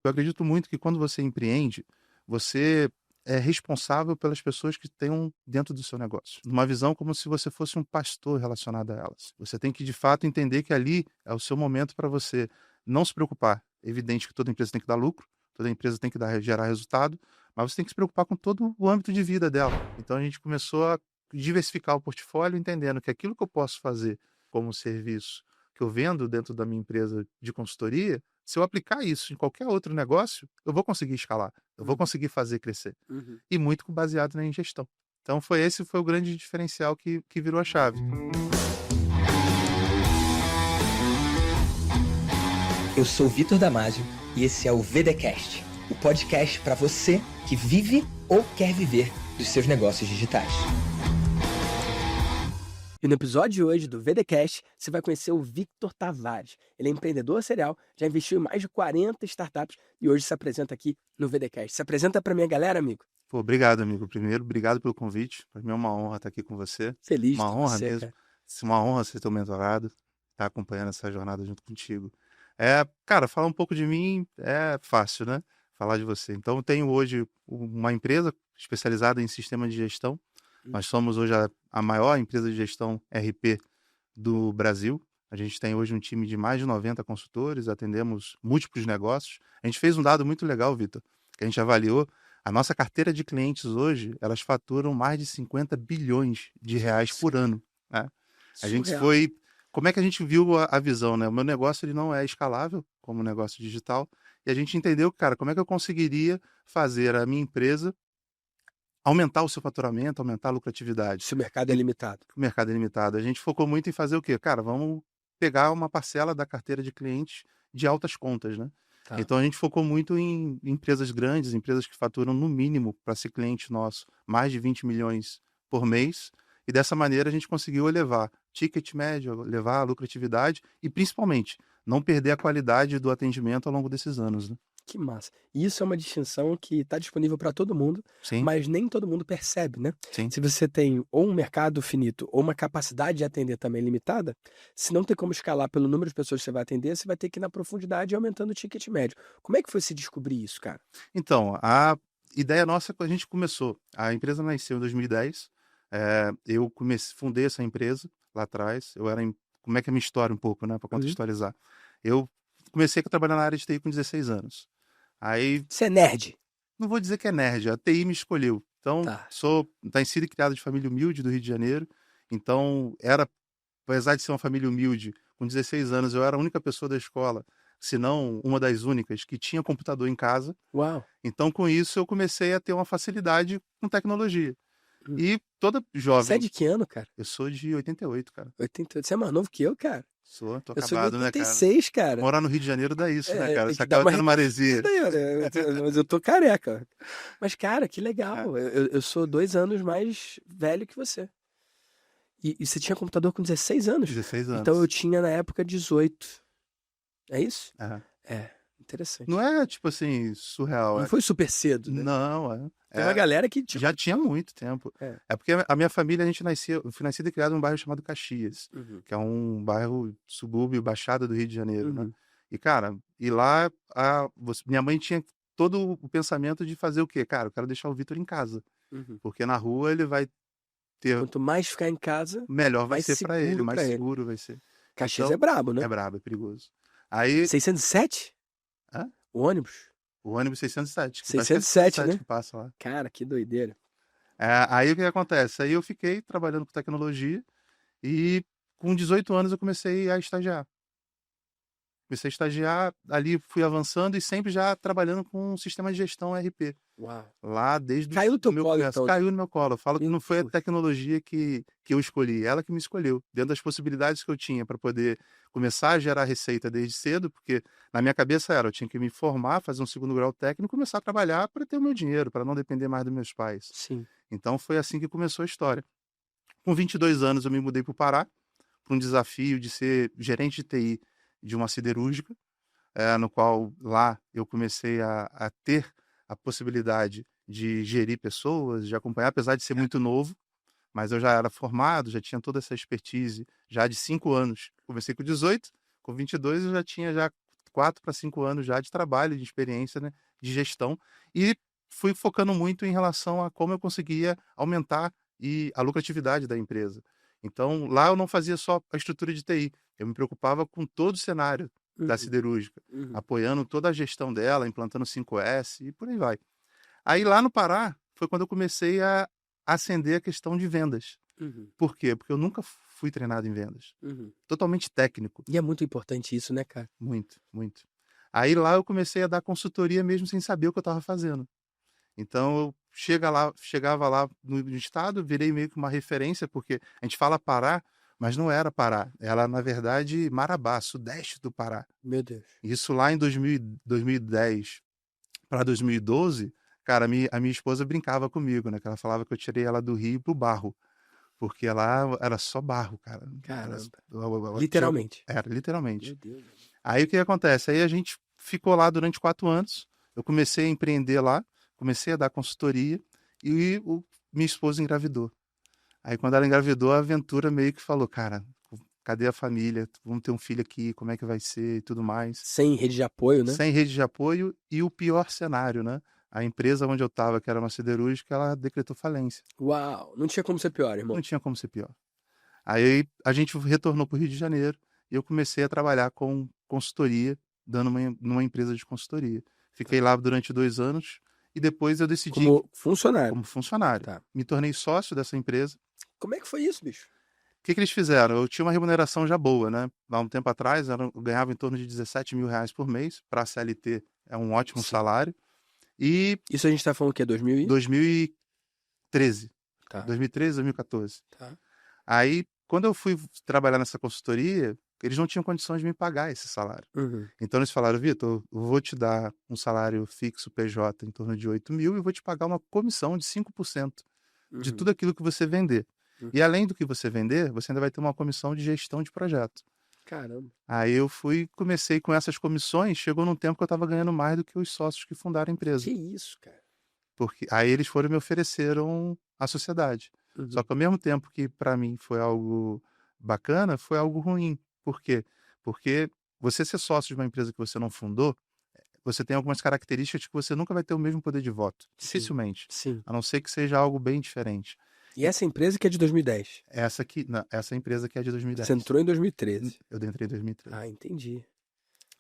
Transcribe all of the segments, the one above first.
Eu acredito muito que quando você empreende, você é responsável pelas pessoas que estão dentro do seu negócio. Numa visão como se você fosse um pastor relacionado a elas. Você tem que, de fato, entender que ali é o seu momento para você não se preocupar. É evidente que toda empresa tem que dar lucro, toda empresa tem que gerar resultado, mas você tem que se preocupar com todo o âmbito de vida dela. Então a gente começou a diversificar o portfólio, entendendo que aquilo que eu posso fazer como serviço que eu vendo dentro da minha empresa de consultoria, se eu aplicar isso em qualquer outro negócio, eu vou conseguir escalar, eu vou Uhum, conseguir fazer crescer. uhum. E muito baseado na ingestão. Então foi o grande diferencial que virou a chave. Eu sou o Vitor Damasio e esse é o VDcast, o podcast para você que vive ou quer viver dos seus negócios digitais. E no episódio de hoje do VDcast, você vai conhecer o Victor Tavares. Ele é empreendedor serial, já investiu em mais de 40 startups e hoje se apresenta aqui no VDcast. Se apresenta para minha galera, amigo. Pô, obrigado, amigo. Primeiro, obrigado pelo convite. Para mim é uma honra estar aqui com você. Feliz de Uma estar com honra você, mesmo. cara. Uma honra ser teu mentorado, estar acompanhando essa jornada junto contigo. Cara, falar um pouco de mim é fácil, né? Falar de você. Então, eu tenho hoje uma empresa especializada em sistema de gestão. Hum. Nós somos hoje a maior empresa de gestão RP do Brasil. A gente tem hoje um time de mais de 90 consultores, atendemos múltiplos negócios. A gente fez um dado muito legal, Vitor, que a gente avaliou. A nossa carteira de clientes hoje, elas faturam mais de 50 bilhões de reais Isso, por cara. ano, né? A gente Surreal. foi... Como é que a gente viu a visão, né? O meu negócio ele não é escalável como negócio digital. E a gente entendeu, cara, como é que eu conseguiria fazer a minha empresa aumentar o seu faturamento, aumentar a lucratividade. Se o mercado é limitado. O mercado é limitado. A gente focou muito em fazer o quê? Cara, vamos pegar uma parcela da carteira de clientes de altas contas, né? Tá. Então a gente focou muito em empresas grandes, empresas que faturam no mínimo para ser cliente nosso mais de 20 milhões por mês. E dessa maneira a gente conseguiu elevar ticket médio, elevar a lucratividade e principalmente não perder a qualidade do atendimento ao longo desses anos, né? Que massa. E isso é uma distinção que está disponível para todo mundo, Sim, mas nem todo mundo percebe, né? sim. Se você tem ou um mercado finito ou uma capacidade de atender também limitada, se não tem como escalar pelo número de pessoas que você vai atender, você vai ter que ir na profundidade e aumentando o ticket médio. Como é que foi se descobrir isso, cara? Então, a ideia nossa, quando a gente começou, a empresa nasceu em 2010. Eu fundei essa empresa lá atrás. Como é que é a minha história um pouco, né, para Uhum. contextualizar? Eu comecei a trabalhar na área de TI com 16 anos. Aí, Você é nerd? não vou dizer que é nerd, a TI me escolheu. Então, Tá. sou nascido e criado de família humilde do Rio de Janeiro. Então, apesar de ser uma família humilde, com 16 anos eu era a única pessoa da escola, se não uma das únicas, que tinha computador em casa. Uau. Então, com isso, eu comecei a ter uma facilidade com tecnologia. Hum. E toda Você é jovem... de que ano, cara? Eu sou de 88, cara. 88. Você é mais novo que eu, cara. Tô Eu sou de acabado, né, cara? 86, cara. Morar no Rio de Janeiro dá isso, né, cara? Você Que dá acaba uma tendo maresia. daí, olha, mas eu tô careca. Mas, cara, que É, legal. Eu sou 2 anos mais velho que você. E você tinha computador com 16 anos? 16 Então eu anos. tinha na época 18. É isso? É. É, Não interessante. é, tipo assim, surreal. Não foi super cedo, né? Não, Tem uma galera que, tipo. já tinha muito tempo. É. É porque a minha família, eu fui nascido e criado num bairro chamado Caxias, Uhum, que é um bairro subúrbio, Baixada do Rio de Janeiro, né? uhum. E, cara, lá, minha mãe tinha todo o pensamento de fazer o quê? Cara, eu quero deixar o Vitor em casa, Uhum. porque na rua ele vai ter... Quanto mais ficar em casa, Melhor vai mais ser para ele, seguro mais pra ele. seguro vai ser. Caxias é Então, brabo, né? é brabo, é perigoso. Aí, 607? hã? O ônibus? O ônibus 607, que acho que é 607, 607 né? que passa lá. Cara, que doideira. Aí o que acontece? Aí eu fiquei trabalhando com tecnologia e com 18 anos eu comecei a estagiar. Comecei a estagiar, ali fui avançando e sempre já trabalhando com um sistema de gestão RP. Uau. Lá desde Caiu no o teu meu colo, começo. então. Caiu no meu colo. Eu falo que não foi a Puxa. tecnologia que eu escolhi, ela que me escolheu. Dentro das possibilidades que eu tinha para poder começar a gerar receita desde cedo, porque na minha cabeça eu tinha que me formar, fazer um segundo grau técnico e começar a trabalhar para ter o meu dinheiro, para não depender mais dos meus pais. Sim. Então foi assim que começou a história. Com 22 anos eu me mudei para o Pará, para um desafio de ser gerente de TI de uma siderúrgica, no qual lá eu comecei a ter a possibilidade de gerir pessoas, de acompanhar, apesar de ser muito novo, mas eu já era formado, já tinha toda essa expertise já de 5 anos. Comecei com 18, com 22 eu já tinha já 4 para 5 anos já de trabalho, de experiência, né, de gestão, e fui focando muito em relação a como eu conseguia aumentar a lucratividade da empresa. Então, lá eu não fazia só a estrutura de TI, eu me preocupava com todo o cenário da Uhum, siderúrgica, uhum, apoiando toda a gestão dela, implantando 5S e por aí vai. Aí lá no Pará foi quando eu comecei a acender a questão de vendas. uhum, Por quê? Porque eu nunca fui treinado em vendas. uhum. Totalmente técnico. E é muito importante isso, né, cara? Muito, muito. Aí lá eu comecei a dar consultoria mesmo sem saber o que eu estava fazendo. Então eu chegava lá no estado, virei meio que uma referência, porque a gente fala Pará, mas não era Pará. Era, na verdade, Marabá, sudeste do Pará. Meu Deus. Isso lá em 2010 para 2012, cara, a minha esposa brincava comigo, né? Que ela falava que eu tirei ela do Rio pro barro. Porque lá era só barro, cara. Caramba. Ela Literalmente. era, literalmente. Meu Deus. Aí o que acontece? Aí a gente ficou lá durante 4 anos. Eu comecei a empreender lá, comecei a dar consultoria e minha esposa engravidou. Aí quando ela engravidou, a aventura meio que falou, cara, cadê a família? Vamos ter um filho aqui, como é que vai ser e tudo mais. Sem rede de apoio, né? Sem rede de apoio e o pior cenário, né? A empresa onde eu estava, que era uma siderúrgica, ela decretou falência. Uau, não tinha como ser pior, irmão. Não tinha como ser pior. Aí a gente retornou para o Rio de Janeiro e eu comecei a trabalhar com consultoria, numa empresa de consultoria. Fiquei lá durante 2 anos e depois eu decidi Como funcionário. como funcionário. Tá. Me tornei sócio dessa empresa. Como é que foi isso, bicho? O que eles fizeram? Eu tinha uma remuneração já boa, né? Há um tempo atrás, eu ganhava em torno de 17 mil reais por mês. Para a CLT é um ótimo Sim. salário. E Isso a gente tá falando o quê? 2000 e... 2013, Tá, 2013, 2014. tá. Aí, quando eu fui trabalhar nessa consultoria, eles não tinham condições de me pagar esse salário. Uhum. Então eles falaram, Vitor, eu vou te dar um salário fixo PJ em torno de 8 mil e vou te pagar uma comissão de 5% de Uhum. tudo aquilo que você vender. Uhum. E além do que você vender, você ainda vai ter uma comissão de gestão de projeto. Caramba. Aí eu comecei com essas comissões, chegou num tempo que eu estava ganhando mais do que os sócios que fundaram a empresa. Que isso, cara? Porque aí eles foram e me ofereceram a sociedade. Uhum. Só que ao mesmo tempo que para mim foi algo bacana, foi algo ruim. Por quê? Porque você ser sócio de uma empresa que você não fundou, você tem algumas características que você nunca vai ter o mesmo poder de voto. Sim. Dificilmente. Sim. A não ser que seja algo bem diferente. E essa empresa que é de 2010? Essa empresa que é de 2010. Você entrou em 2013. Eu entrei em 2013. Ah, entendi.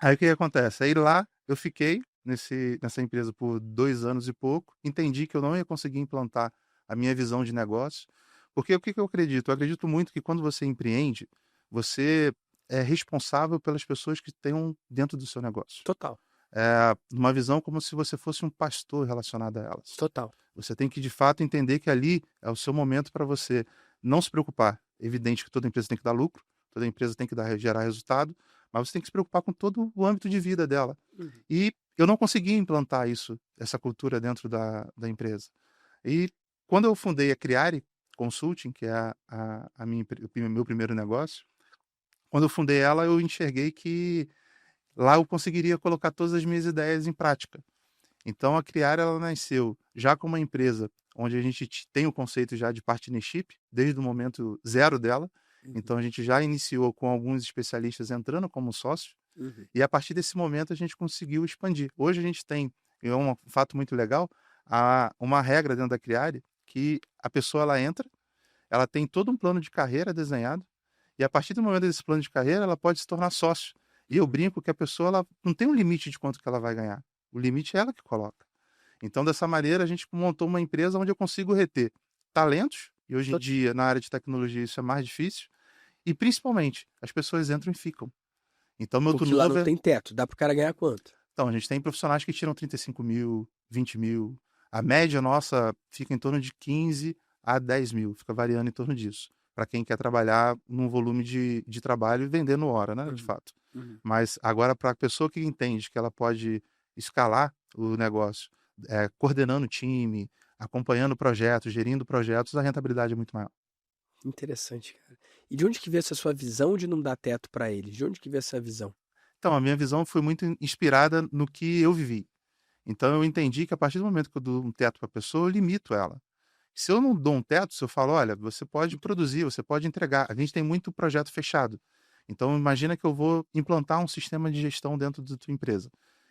Aí o que acontece? Aí lá eu fiquei nessa empresa por 2 anos e pouco, entendi que eu não ia conseguir implantar a minha visão de negócio, porque o que eu acredito? Eu acredito muito que quando você empreende, você é responsável pelas pessoas que estão dentro do seu negócio. Total. É uma visão como se você fosse um pastor relacionado a elas. Total. Você tem que, de fato, entender que ali é o seu momento para você não se preocupar. É evidente que toda empresa tem que dar lucro, toda empresa tem que gerar resultado, mas você tem que se preocupar com todo o âmbito de vida dela. Uhum. E eu não consegui implantar essa cultura dentro da empresa. E quando eu fundei a Criare Consulting, que é o meu primeiro negócio, quando eu fundei ela, eu enxerguei que lá eu conseguiria colocar todas as minhas ideias em prática. Então a Criare ela nasceu já como uma empresa onde a gente tem o conceito já de partnership desde o momento zero dela. Uhum. Então a gente já iniciou com alguns especialistas entrando como sócios. Uhum. E a partir desse momento a gente conseguiu expandir. Hoje a gente tem, é um fato muito legal, uma regra dentro da Criare que a pessoa ela entra, ela tem todo um plano de carreira desenhado e a partir do momento desse plano de carreira ela pode se tornar sócio. E eu brinco que a pessoa ela não tem um limite de quanto que ela vai ganhar. O limite é ela que coloca. Então dessa maneira a gente montou uma empresa onde eu consigo reter talentos e hoje em dia na área de tecnologia isso é mais difícil e principalmente as pessoas entram e ficam. Então, meu Porque lá turnover... não tem teto. Dá pro cara ganhar quanto? Então, a gente tem profissionais que tiram 35 mil, 20 mil. A média nossa fica em torno de 15 a 10 mil. Fica variando em torno disso. Para quem quer trabalhar num volume de trabalho e vendendo hora, né? De fato. Uhum. Mas agora, para a pessoa que entende que ela pode escalar o negócio, coordenando o time, acompanhando projetos, gerindo projetos, a rentabilidade é muito maior. Interessante, cara. E de onde que veio essa sua visão de não dar teto para eles? De onde que veio essa visão? Então, a minha visão foi muito inspirada no que eu vivi. Então, eu entendi que a partir do momento que eu dou um teto para a pessoa, eu limito ela. Se eu não dou um teto, se eu falo, olha, você pode produzir, você pode entregar. A gente tem muito projeto fechado. Então, imagina que eu vou implantar um sistema de gestão dentro da tua empresa.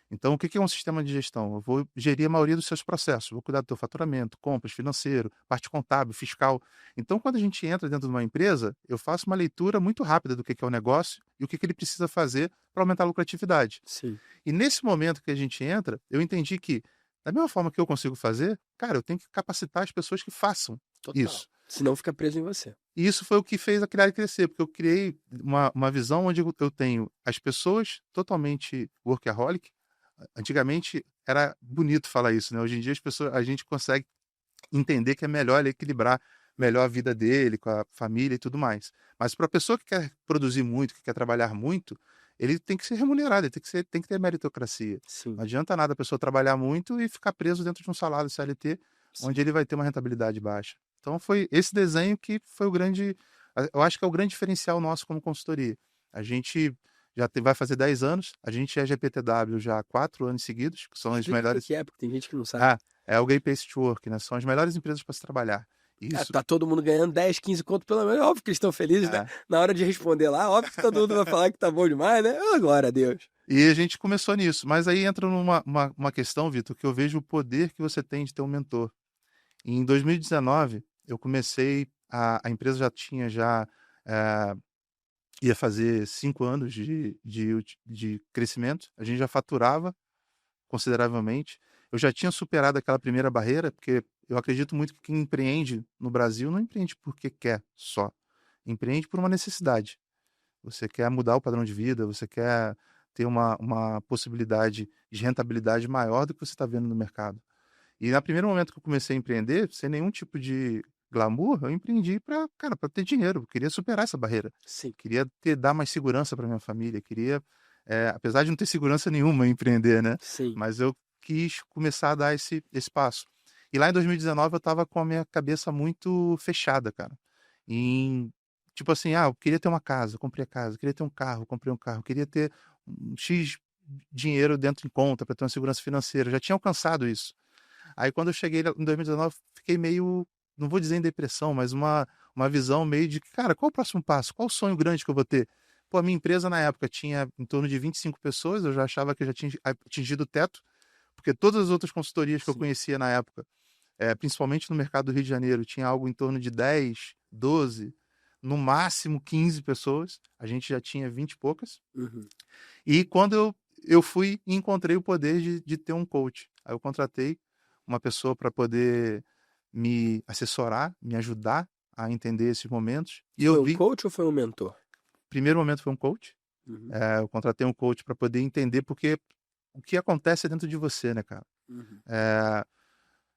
Então, o que é um sistema de gestão? Eu vou gerir a maioria dos seus processos, vou cuidar do teu faturamento, compras, financeiro, parte contábil, fiscal. Então, quando a gente entra dentro de uma empresa, eu faço uma leitura muito rápida do que é o negócio e o que ele precisa fazer para aumentar a lucratividade. Sim. E nesse momento que a gente entra, eu entendi que, da mesma forma que eu consigo fazer, cara, eu tenho que capacitar as pessoas que façam Total. isso. Senão fica preso em você. E isso foi o que fez a Criare crescer, porque eu criei uma visão onde eu tenho as pessoas totalmente workaholic. Antigamente era bonito falar isso, né? Hoje em dia a gente consegue entender que é melhor ele equilibrar melhor a vida dele com a família e tudo mais. Mas para a pessoa que quer produzir muito, que quer trabalhar muito, ele tem que ser remunerado, ele tem que ter meritocracia. Sim. Não adianta nada a pessoa trabalhar muito e ficar preso dentro de um salário CLT, onde ele vai ter uma rentabilidade baixa. Então foi esse desenho que foi eu acho que é o grande diferencial nosso como consultoria. A gente vai fazer 10 anos, a gente é GPTW já há 4 anos seguidos, que são as melhores... O que é, porque tem gente que não sabe. É o Great Place to Work, né? São as melhores empresas para se trabalhar. Isso. Tá todo mundo ganhando 10, 15 conto pelo menos. Óbvio que eles estão felizes, né? Na hora de responder lá, óbvio que todo mundo vai falar que tá bom demais, né? Glória a Deus. E a gente começou nisso. Mas aí entra uma questão, Vitor, que eu vejo o poder que você tem de ter um mentor. Em 2019, eu comecei, a empresa já tinha, ia fazer 5 anos de crescimento, a gente já faturava consideravelmente, eu já tinha superado aquela primeira barreira, porque eu acredito muito que quem empreende no Brasil não empreende porque quer só, empreende por uma necessidade. Você quer mudar o padrão de vida, você quer ter uma possibilidade de rentabilidade maior do que você está vendo no mercado. E no primeiro momento que eu comecei a empreender, sem nenhum tipo de glamour, eu empreendi para ter dinheiro. Eu queria superar essa barreira. Sim. Queria dar mais segurança para minha família. Queria, apesar de não ter segurança nenhuma em empreender, né? Sim. Mas eu quis começar a dar esse passo. E lá em 2019 eu estava com a minha cabeça muito fechada, cara. Tipo assim, eu queria ter uma casa, comprei a casa. Queria ter um carro, comprei um carro. Queria ter um X dinheiro dentro em conta para ter uma segurança financeira. Eu já tinha alcançado isso. Aí quando eu cheguei em 2019, fiquei meio, não vou dizer em depressão, mas uma visão meio de, cara, qual o próximo passo? Qual o sonho grande que eu vou ter? Pô, a minha empresa na época tinha em torno de 25 pessoas, eu já achava que eu já tinha atingido o teto, porque todas as outras consultorias que eu conhecia na época, principalmente no mercado do Rio de Janeiro, tinha algo em torno de 10, 12, no máximo 15 pessoas, a gente já tinha 20 e poucas. Uhum. E quando eu fui e encontrei o poder de ter um coach, aí eu contratei uma pessoa para poder me assessorar, me ajudar a entender esses momentos. E Foi um coach ou foi um mentor? Primeiro momento foi um coach. Uhum. Eu contratei um coach para poder entender porque o que acontece dentro de você, né, cara? Uhum.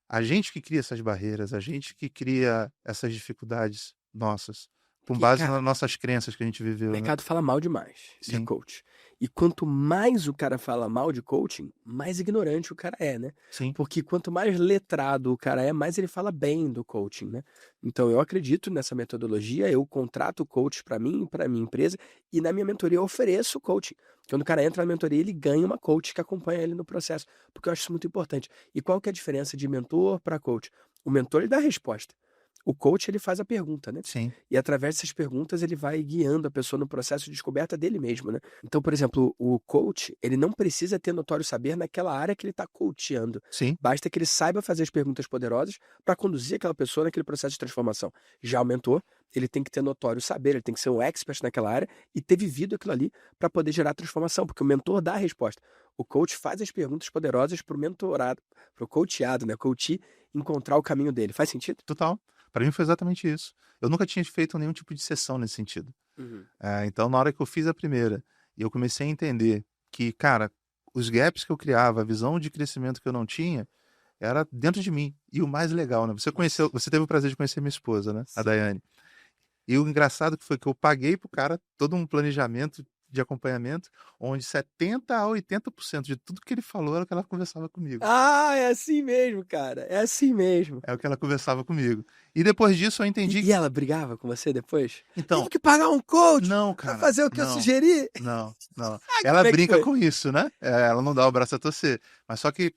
A gente que cria essas barreiras, a gente que cria essas dificuldades nossas, com base nas nossas crenças que a gente viveu. O mercado fala mal demais de Sim. coach. E quanto mais o cara fala mal de coaching, mais ignorante o cara é, né? Sim. Porque quanto mais letrado o cara é, mais ele fala bem do coaching, né? Então eu acredito nessa metodologia, eu contrato coach para mim, para minha empresa, e na minha mentoria eu ofereço coaching. Quando o cara entra na mentoria, ele ganha uma coach que acompanha ele no processo, porque eu acho isso muito importante. E qual que é a diferença de mentor para coach? O mentor ele dá a resposta. O coach, ele faz a pergunta, né? Sim. E através dessas perguntas, ele vai guiando a pessoa no processo de descoberta dele mesmo, né? Então, por exemplo, o coach, ele não precisa ter notório saber naquela área que ele está coachando. Sim. Basta que ele saiba fazer as perguntas poderosas para conduzir aquela pessoa naquele processo de transformação. Já o mentor, ele tem que ter notório saber, ele tem que ser um expert naquela área e ter vivido aquilo ali para poder gerar transformação, porque o mentor dá a resposta. O coach faz as perguntas poderosas para o mentorado, para o coachado, né? Coach encontrar o caminho dele. Faz sentido? Total. Para mim foi exatamente isso. Eu nunca tinha feito nenhum tipo de sessão nesse sentido. Uhum. Então, na hora que eu fiz a primeira, e eu comecei a entender que, cara, os gaps que eu criava, a visão de crescimento que eu não tinha, era dentro de mim. E o mais legal, né? Você teve o prazer de conhecer minha esposa, né? Sim. A Daiane. E o engraçado foi que eu paguei pro cara todo um planejamento de acompanhamento, onde 70% a 80% de tudo que ele falou era o que ela conversava comigo. É assim mesmo, cara. É assim mesmo. É o que ela conversava comigo. E depois disso eu entendi... E ela brigava com você depois? Então, tive que pagar um coach não, cara, pra fazer o que eu não. sugeri? Não. Como Ela é que brinca foi? com isso, né? Ela não dá o braço a torcer. Mas só que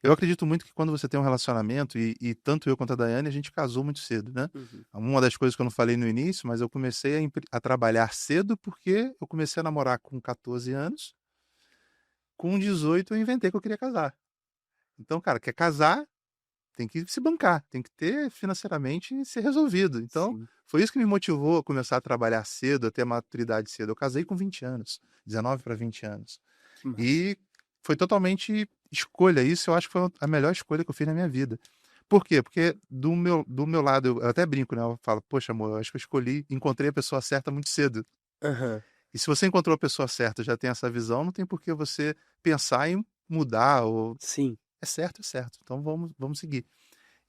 Eu acredito muito que quando você tem um relacionamento, e tanto eu quanto a Daiane, a gente casou muito cedo, né? Uhum. Uma das coisas que eu não falei no início, mas eu comecei a trabalhar cedo porque eu comecei a namorar com 14 anos. Com 18 eu inventei que eu queria casar. Então, cara, quer casar, tem que se bancar, tem que ter financeiramente ser resolvido. Então, Sim. foi isso que me motivou a começar a trabalhar cedo, a ter maturidade cedo. Eu casei com 20 anos, 19 para 20 anos. Que massa. E foi totalmente escolha. Isso eu acho que foi a melhor escolha que eu fiz na minha vida. Por quê? Porque do meu lado, eu até brinco, né? Eu falo, poxa, amor, eu acho que eu encontrei a pessoa certa muito cedo. Aham. E se você encontrou a pessoa certa, já tem essa visão, não tem por que você pensar em mudar ou Sim. é certo, é certo. Então vamos seguir.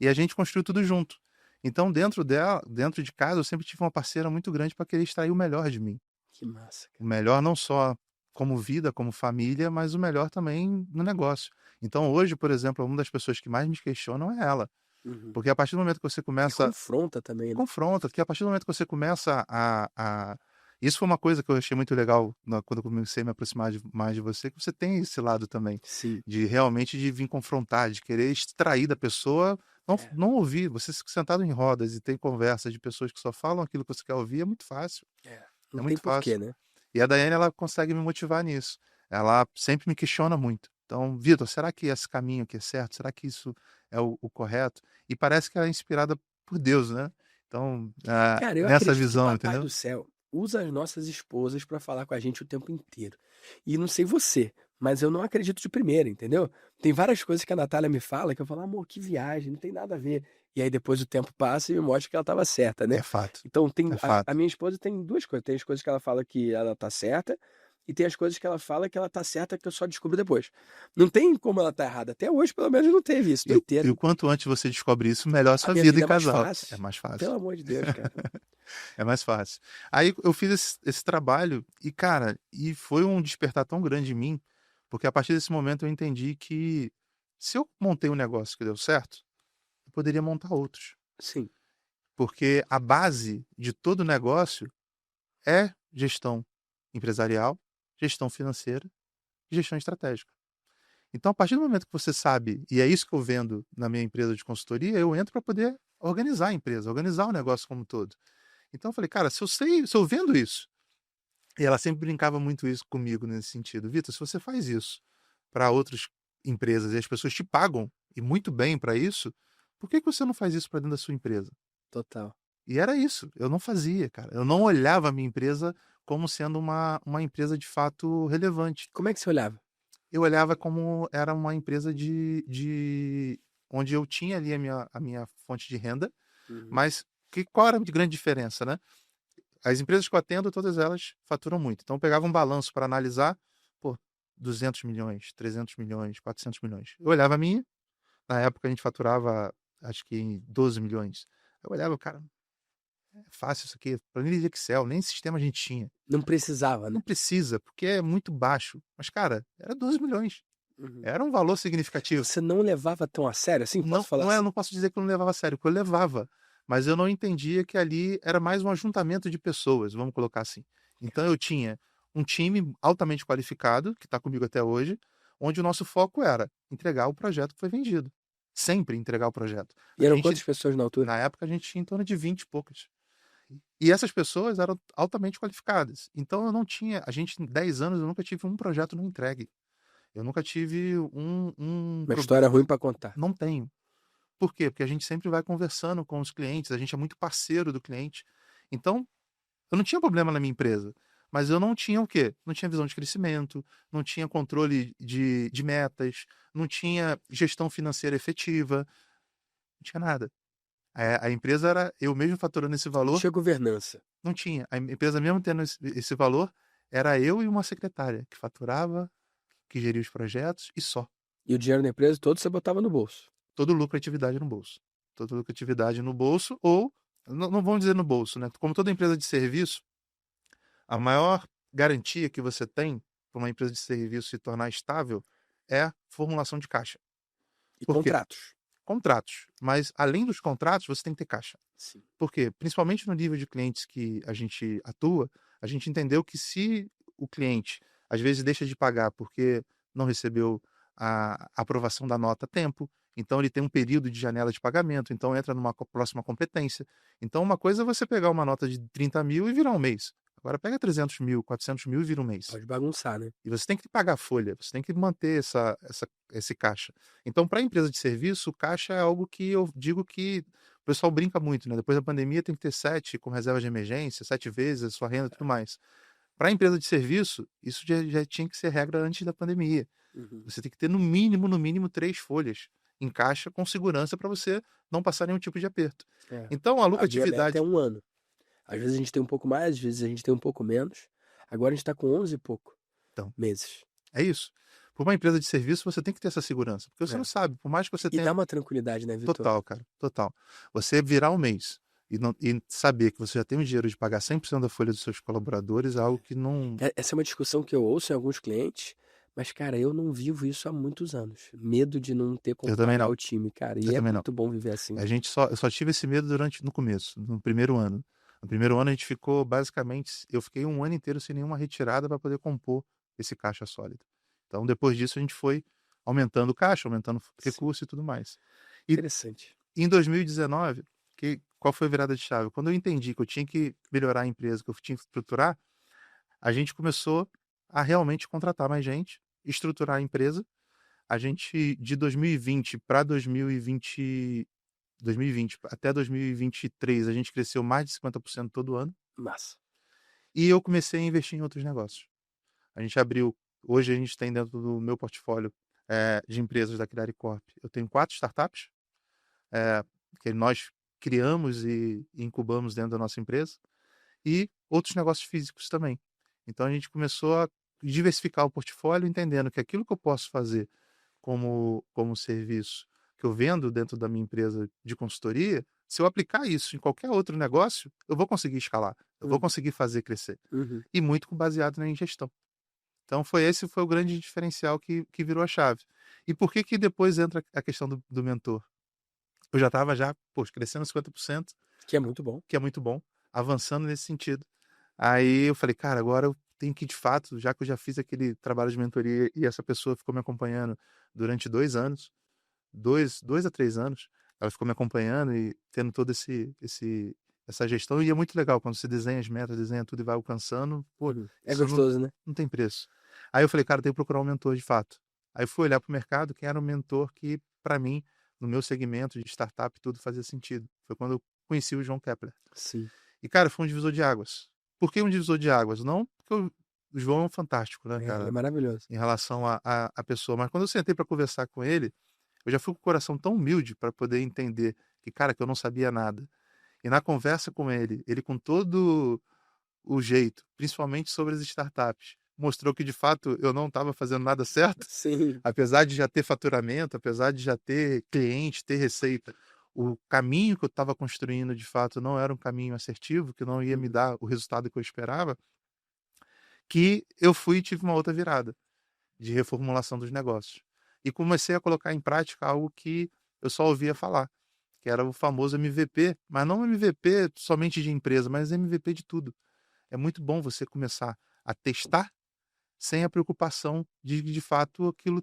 E a gente construiu tudo junto. Então, dentro de casa, eu sempre tive uma parceira muito grande para querer extrair o melhor de mim. Que massa, O cara. melhor não só como vida, como família, mas o melhor também no negócio. Então, hoje, por exemplo, uma das pessoas que mais me questionam é ela. Uhum. Porque a partir do momento que você E começa confronta também, né? confronta, porque a partir do momento que você começa isso foi uma coisa que eu achei muito legal quando eu comecei a me aproximar mais de você, que você tem esse lado também, Sim. de realmente de vir confrontar, de querer extrair da pessoa, É. não ouvir. Você sentado em rodas e tem conversas de pessoas que só falam aquilo que você quer ouvir, é muito fácil. É. É Não tem muito fácil. porquê, né? E a Daiane, ela consegue me motivar nisso. Ela sempre me questiona muito. Então, Vitor, será que esse caminho aqui é certo? Será que isso é o correto? E parece que ela é inspirada por Deus, né? Então, Cara, eu nessa acredito que visão, Papai entendeu? do Céu usa as nossas esposas pra falar com a gente o tempo inteiro. E não sei você, mas eu não acredito de primeira, entendeu? Tem várias coisas que a Natália me fala que eu falo, amor, que viagem, não tem nada a ver. E aí depois o tempo passa e me mostra que ela estava certa, né? É fato. Então tem É a fato. minha esposa tem duas coisas. Tem as coisas que ela fala que ela tá certa e tem as coisas que ela fala que ela tá certa que eu só descubro depois. Não tem como ela tá errada. Até hoje, pelo menos, não teve isso. E Doideira. o quanto antes você descobre isso, melhor a A sua minha vida vida em é mais casal. fácil. É mais Pelo fácil. amor de Deus, cara. É mais fácil. Aí eu fiz esse trabalho e, cara, e foi um despertar tão grande em mim, porque a partir desse momento eu entendi que se eu montei um negócio que deu certo, eu poderia montar outros. Sim. Porque a base de todo negócio é gestão empresarial, gestão financeira e gestão estratégica. Então, a partir do momento que você sabe, e é isso que eu vendo na minha empresa de consultoria, eu entro para poder organizar a empresa, organizar o negócio como um todo. Então, eu falei, cara, se eu vendo isso, e ela sempre brincava muito isso comigo nesse sentido, Vitor, se você faz isso para outras empresas e as pessoas te pagam e muito bem para isso, por que você não faz isso para dentro da sua empresa? Total. E era isso, eu não fazia, cara. Eu não olhava a minha empresa como sendo uma empresa de fato relevante. Como é que você olhava? Eu olhava como era uma empresa onde eu tinha ali a minha fonte de renda, Uhum. mas qual era a grande diferença, né? As empresas que eu atendo, todas elas faturam muito. Então, eu pegava um balanço para analisar, pô, 200 milhões, 300 milhões, 400 milhões. Eu olhava a minha, na época a gente faturava, acho que em 12 milhões. Eu olhava, cara, é fácil isso aqui, planilha de Excel, nem sistema a gente tinha. Não precisava, Não né? precisa, porque é muito baixo. Mas, cara, era 12 milhões. Uhum. Era um valor significativo. Você não levava tão a sério assim? Posso falar Eu assim? não posso dizer que eu não levava a sério, que eu levava. Mas eu não entendia que ali era mais um ajuntamento de pessoas, vamos colocar assim. Então eu tinha um time altamente qualificado, que está comigo até hoje, onde o nosso foco era entregar o projeto que foi vendido. Sempre entregar o projeto. E eram quantas pessoas na altura? Na época, a gente tinha em torno de 20 e poucas. E essas pessoas eram altamente qualificadas. Então eu não tinha. A gente, em 10 anos, eu nunca tive um projeto não entregue. Eu nunca tive Uma história ruim pra contar. Não tenho. Por quê? Porque a gente sempre vai conversando com os clientes, a gente é muito parceiro do cliente. Então, eu não tinha problema na minha empresa, mas eu não tinha o quê? Não tinha visão de crescimento, não tinha controle de metas, não tinha gestão financeira efetiva, não tinha nada. A empresa era eu mesmo faturando esse valor, Tinha governança. não tinha. A empresa mesmo tendo esse valor, era eu e uma secretária que faturava, que geria os projetos e só. E o dinheiro da empresa todo você botava no bolso. Todo lucratividade no bolso. Toda lucratividade no bolso, ou, não vamos dizer no bolso, né? Como toda empresa de serviço, a maior garantia que você tem para uma empresa de serviço se tornar estável é a formulação de caixa. E Por quê? contratos. Contratos. Mas, além dos contratos, você tem que ter caixa. Sim. Por quê? Principalmente no nível de clientes que a gente atua, a gente entendeu que se o cliente, às vezes, deixa de pagar porque não recebeu a aprovação da nota a tempo, então ele tem um período de janela de pagamento, então entra numa próxima competência. Então uma coisa é você pegar uma nota de 30 mil e virar um mês. Agora pega 300 mil, 400 mil e vira um mês. Pode bagunçar, né? E você tem que pagar a folha, você tem que manter esse caixa. Então, para a empresa de serviço, o caixa é algo que eu digo que o pessoal brinca muito, né? Depois da pandemia tem que ter 7 com reserva de emergência, 7 vezes a sua renda e tudo mais. Para a empresa de serviço, isso já tinha que ser regra antes da pandemia. Uhum. Você tem que ter no mínimo 3 folhas em caixa com segurança para você não passar nenhum tipo de aperto. É. Então, a A minha meta lucratividade... é 1 ano. Às vezes a gente tem um pouco mais, às vezes a gente tem um pouco menos. Agora a gente tá com 11 e pouco Então, meses. é isso. Por uma empresa de serviço, você tem que ter essa segurança. Porque você É. não sabe, por mais que você E tenha... dá uma tranquilidade, né, Vitor? Total, cara, total. Você virar um mês e saber que você já tem o dinheiro de pagar 100% da folha dos seus colaboradores é algo que não... Essa é uma discussão que eu ouço em alguns clientes, mas, cara, eu não vivo isso há muitos anos. Medo de não ter como Eu também pagar não. o time, cara. Eu E é também não. muito bom viver assim. Eu só tive esse medo no começo, no primeiro ano. No primeiro ano a gente ficou, basicamente, eu fiquei um ano inteiro sem nenhuma retirada para poder compor esse caixa sólido. Então, depois disso, a gente foi aumentando o caixa, aumentando o recurso e tudo mais. E Interessante. em 2019, qual foi a virada de chave? Quando eu entendi que eu tinha que melhorar a empresa, que eu tinha que estruturar, a gente começou a realmente contratar mais gente, estruturar a empresa. A gente, de 2020 para 2020 até 2023, a gente cresceu mais de 50% todo ano. Massa. E eu comecei a investir em outros negócios. A gente abriu, hoje a gente tem dentro do meu portfólio de empresas da Criare Corp, eu tenho 4 startups que nós criamos e incubamos dentro da nossa empresa, e outros negócios físicos também. Então a gente começou a diversificar o portfólio, entendendo que aquilo que eu posso fazer como serviço que eu vendo dentro da minha empresa de consultoria, se eu aplicar isso em qualquer outro negócio, eu vou conseguir escalar, eu vou conseguir fazer crescer. Uhum. E muito baseado na gestão. Então esse foi o grande diferencial que virou a chave. E por que depois entra a questão do mentor? Eu já estava crescendo 50%, Que é muito bom. que é muito bom, avançando nesse sentido. Aí eu falei, cara, agora eu tenho que, de fato, já que eu já fiz aquele trabalho de mentoria e essa pessoa ficou me acompanhando durante 2 anos, 2 a 3 anos, ela ficou me acompanhando e tendo toda essa gestão, e é muito legal quando você desenha as metas, desenha tudo e vai alcançando, É isso gostoso, né? não tem preço. Aí eu falei, cara, eu tenho que procurar um mentor de fato. Aí eu fui olhar para o mercado, quem era um mentor que, para mim, no meu segmento de startup, tudo fazia sentido. Foi quando eu conheci o João Kepler. Sim. E, cara, foi um divisor de águas. Por que um divisor de águas? Não porque o João é fantástico, né, Ele cara, é maravilhoso. em relação à pessoa. Mas quando eu sentei para conversar com ele, eu já fui com o coração tão humilde para poder entender que, cara, que eu não sabia nada. E na conversa com ele com todo o jeito, principalmente sobre as startups, mostrou que, de fato, eu não estava fazendo nada certo. Sim. Apesar de já ter faturamento, apesar de já ter cliente, ter receita, o caminho que eu estava construindo, de fato, não era um caminho assertivo, que não ia me dar o resultado que eu esperava, que eu fui e tive uma outra virada de reformulação dos negócios. E comecei a colocar em prática algo que eu só ouvia falar, que era o famoso MVP, mas não MVP somente de empresa, mas MVP de tudo. É muito bom você começar a testar sem a preocupação de fato, aquilo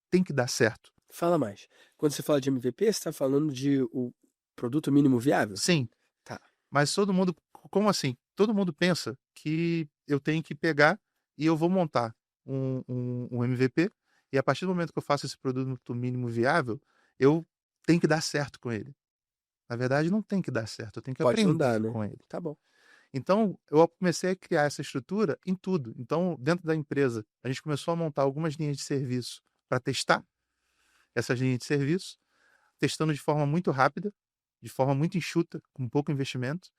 tem que dar certo. Fala mais. Quando você fala de MVP, você está falando de o produto mínimo viável? Sim. Tá. Mas todo mundo, como assim? Todo mundo pensa que eu tenho que pegar e eu vou montar um MVP, e a partir do momento que eu faço esse produto mínimo viável, eu tenho que dar certo com ele. Na verdade, não tem que dar certo, eu tenho que Pode não aprender dar, né? com ele. Tá bom. Então, eu comecei a criar essa estrutura em tudo. Então, dentro da empresa, a gente começou a montar algumas linhas de serviço para testar essas linhas de serviço, testando de forma muito rápida, de forma muito enxuta, com pouco investimento,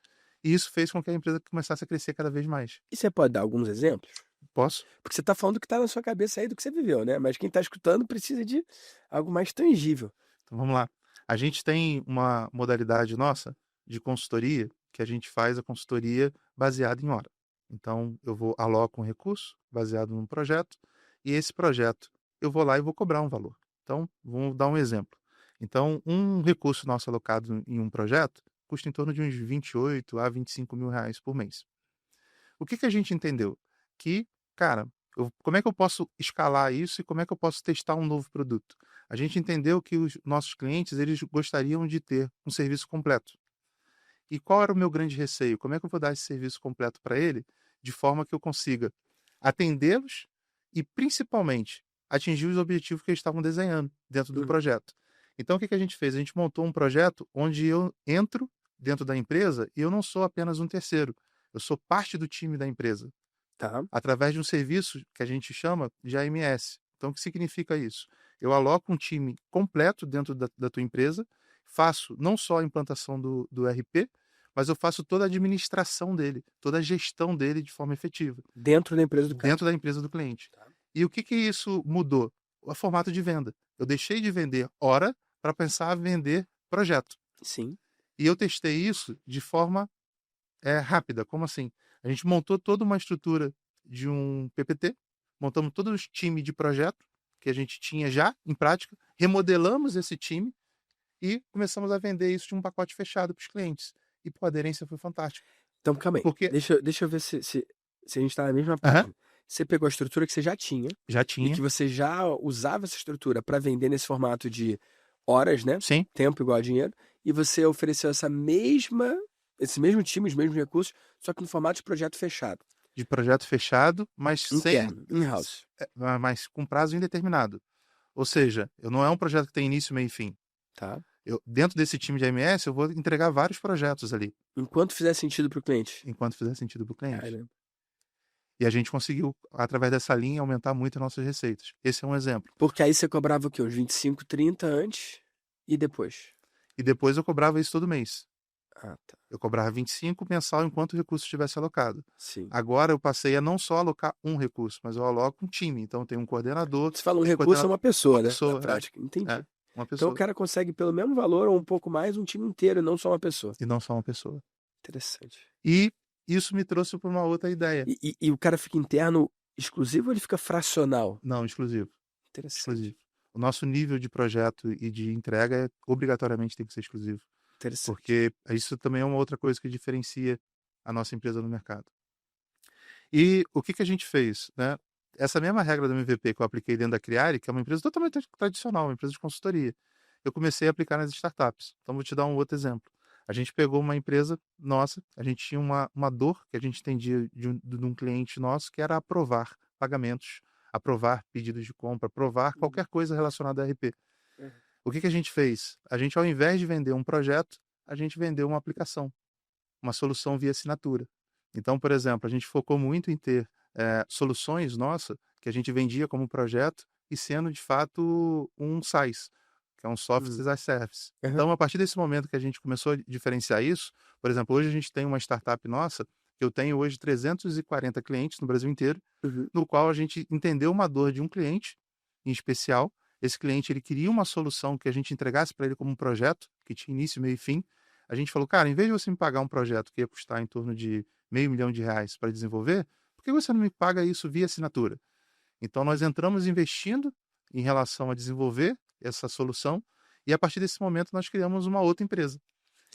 e isso fez com que a empresa começasse a crescer cada vez mais. E você pode dar alguns exemplos? Posso? Porque você está falando do que está na sua cabeça aí, do que você viveu, né? Mas quem está escutando precisa de algo mais tangível. Então, vamos lá. A gente tem uma modalidade nossa de consultoria, que a gente faz a consultoria baseada em hora. Então, eu aloco um recurso baseado num projeto, e esse projeto eu vou lá e vou cobrar um valor. Então, vamos dar um exemplo. Então, um recurso nosso alocado em um projeto custa em torno de uns 28 a 25 mil reais por mês. O que a gente entendeu? Que, cara, Como é que eu posso escalar isso e como é que eu posso testar um novo produto? A gente entendeu que os nossos clientes, eles gostariam de ter um serviço completo. E qual era o meu grande receio? Como é que eu vou dar esse serviço completo para ele, de forma que eu consiga atendê-los e, principalmente, atingir os objetivos que eles estavam desenhando dentro do Uhum. projeto. Então, o que a gente fez? A gente montou um projeto onde eu entro dentro da empresa e eu não sou apenas um terceiro. Eu sou parte do time da empresa, Tá. através de um serviço que a gente chama de AMS. Então, o que significa isso? Eu aloco um time completo dentro da tua empresa, faço não só a implantação do RP, mas eu faço toda a administração dele, toda a gestão dele de forma efetiva, Dentro da empresa do cara. dentro da empresa do cliente. Tá. E o que isso mudou? O formato de venda. Eu deixei de vender hora para pensar em vender projeto. Sim. E eu testei isso de forma rápida. Como assim? A gente montou toda uma estrutura de um PPT, montamos todo o time de projeto que a gente tinha já em prática, remodelamos esse time e começamos a vender isso de um pacote fechado para os clientes. E pô, a aderência foi fantástica. Então, calma aí. Porque Deixa eu ver se a gente tá na mesma página. Você pegou a estrutura que você já tinha já e tinha, que você já usava essa estrutura para vender nesse formato de horas, né? sim, Tempo igual a dinheiro. E você ofereceu esse mesmo time, os mesmos recursos, só que no formato de projeto fechado. de projeto fechado, mas Interno, in-house. mas com prazo indeterminado. Ou seja, eu não é um projeto que tem início, meio e fim. Tá? Dentro desse time de AMS, eu vou entregar vários projetos ali, Enquanto fizer sentido para o cliente. enquanto fizer sentido para o cliente. Caramba. E a gente conseguiu, através dessa linha, aumentar muito as nossas receitas. Esse é um exemplo. Porque aí você cobrava o quê? Uns 25, 30 antes e depois? E depois eu cobrava isso todo mês. Ah, tá. Eu cobrava 25 mensal enquanto o recurso estivesse alocado. Sim. Agora eu passei a não só alocar um recurso, mas eu aloco um time. Então tem um coordenador. Você fala um recurso é uma pessoa, né? pessoa, Na prática. Entendi. Uma Então pessoa. o cara consegue pelo mesmo valor ou um pouco mais um time inteiro, não só uma pessoa. E não só uma pessoa. Interessante. E isso me trouxe para uma outra ideia. E o cara fica interno exclusivo ou ele fica fracional? Não, exclusivo. Interessante. Exclusivo. O nosso nível de projeto e de entrega obrigatoriamente tem que ser exclusivo. Interessante. Porque isso também é uma outra coisa que diferencia a nossa empresa no mercado. E o que a gente fez, né? Essa mesma regra do MVP que eu apliquei dentro da Criare, que é uma empresa totalmente tradicional, uma empresa de consultoria, eu comecei a aplicar nas startups. Então, vou te dar um outro exemplo. A gente pegou uma empresa nossa, a gente tinha uma dor que a gente entendia de um cliente nosso, que era aprovar pagamentos, aprovar pedidos de compra, aprovar qualquer coisa relacionada a RP. O que a gente fez? A gente, ao invés de vender um projeto, a gente vendeu uma aplicação, uma solução via assinatura. Então, por exemplo, a gente focou muito em ter soluções nossas que a gente vendia como projeto e sendo, de fato, um SaaS, que é um Software as a Service. Então, a partir desse momento que a gente começou a diferenciar isso, por exemplo, hoje a gente tem uma startup nossa, que eu tenho hoje 340 clientes no Brasil inteiro, no qual a gente entendeu uma dor de um cliente em especial. Esse cliente, ele queria uma solução que a gente entregasse para ele como um projeto, que tinha início, meio e fim. A gente falou, cara, em vez de você me pagar um projeto que ia custar em torno de R$500 mil para desenvolver, por que você não me paga isso via assinatura? Então, nós entramos investindo em relação a desenvolver essa solução e, a partir desse momento, nós criamos uma outra empresa.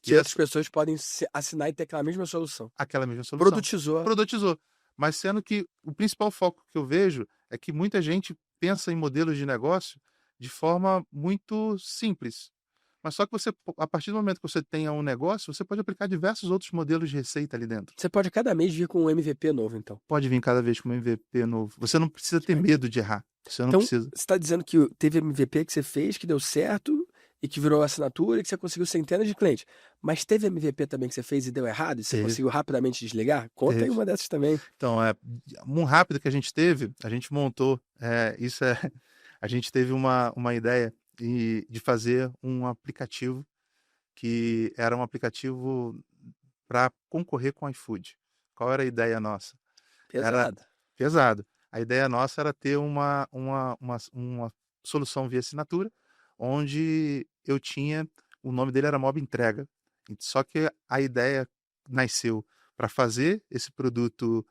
Que outras pessoas podem assinar e ter aquela mesma solução. Aquela mesma solução. Produtizou. Mas sendo que o principal foco que eu vejo é que muita gente pensa em modelos de negócio de forma muito simples. Mas só que você, a partir do momento que você tenha um negócio, você pode aplicar diversos outros modelos de receita ali dentro. Você pode cada mês vir com um MVP novo, então. Pode vir cada vez com um MVP novo. Você não precisa ter medo de errar. Você não então, precisa. Você está dizendo que teve MVP que você fez, que deu certo e que virou assinatura e que você conseguiu centenas de clientes. Mas teve MVP também que você fez e deu errado e você conseguiu rapidamente desligar? Conta aí uma dessas também. Então, um rápido que a gente teve, a gente montou, a gente teve uma ideia de fazer um aplicativo que era um aplicativo para concorrer com o iFood. Qual era a ideia nossa? Pesado. A ideia nossa era ter uma solução via assinatura, onde eu tinha, o nome dele era Mob Entrega. Só que a ideia nasceu para fazer esse produto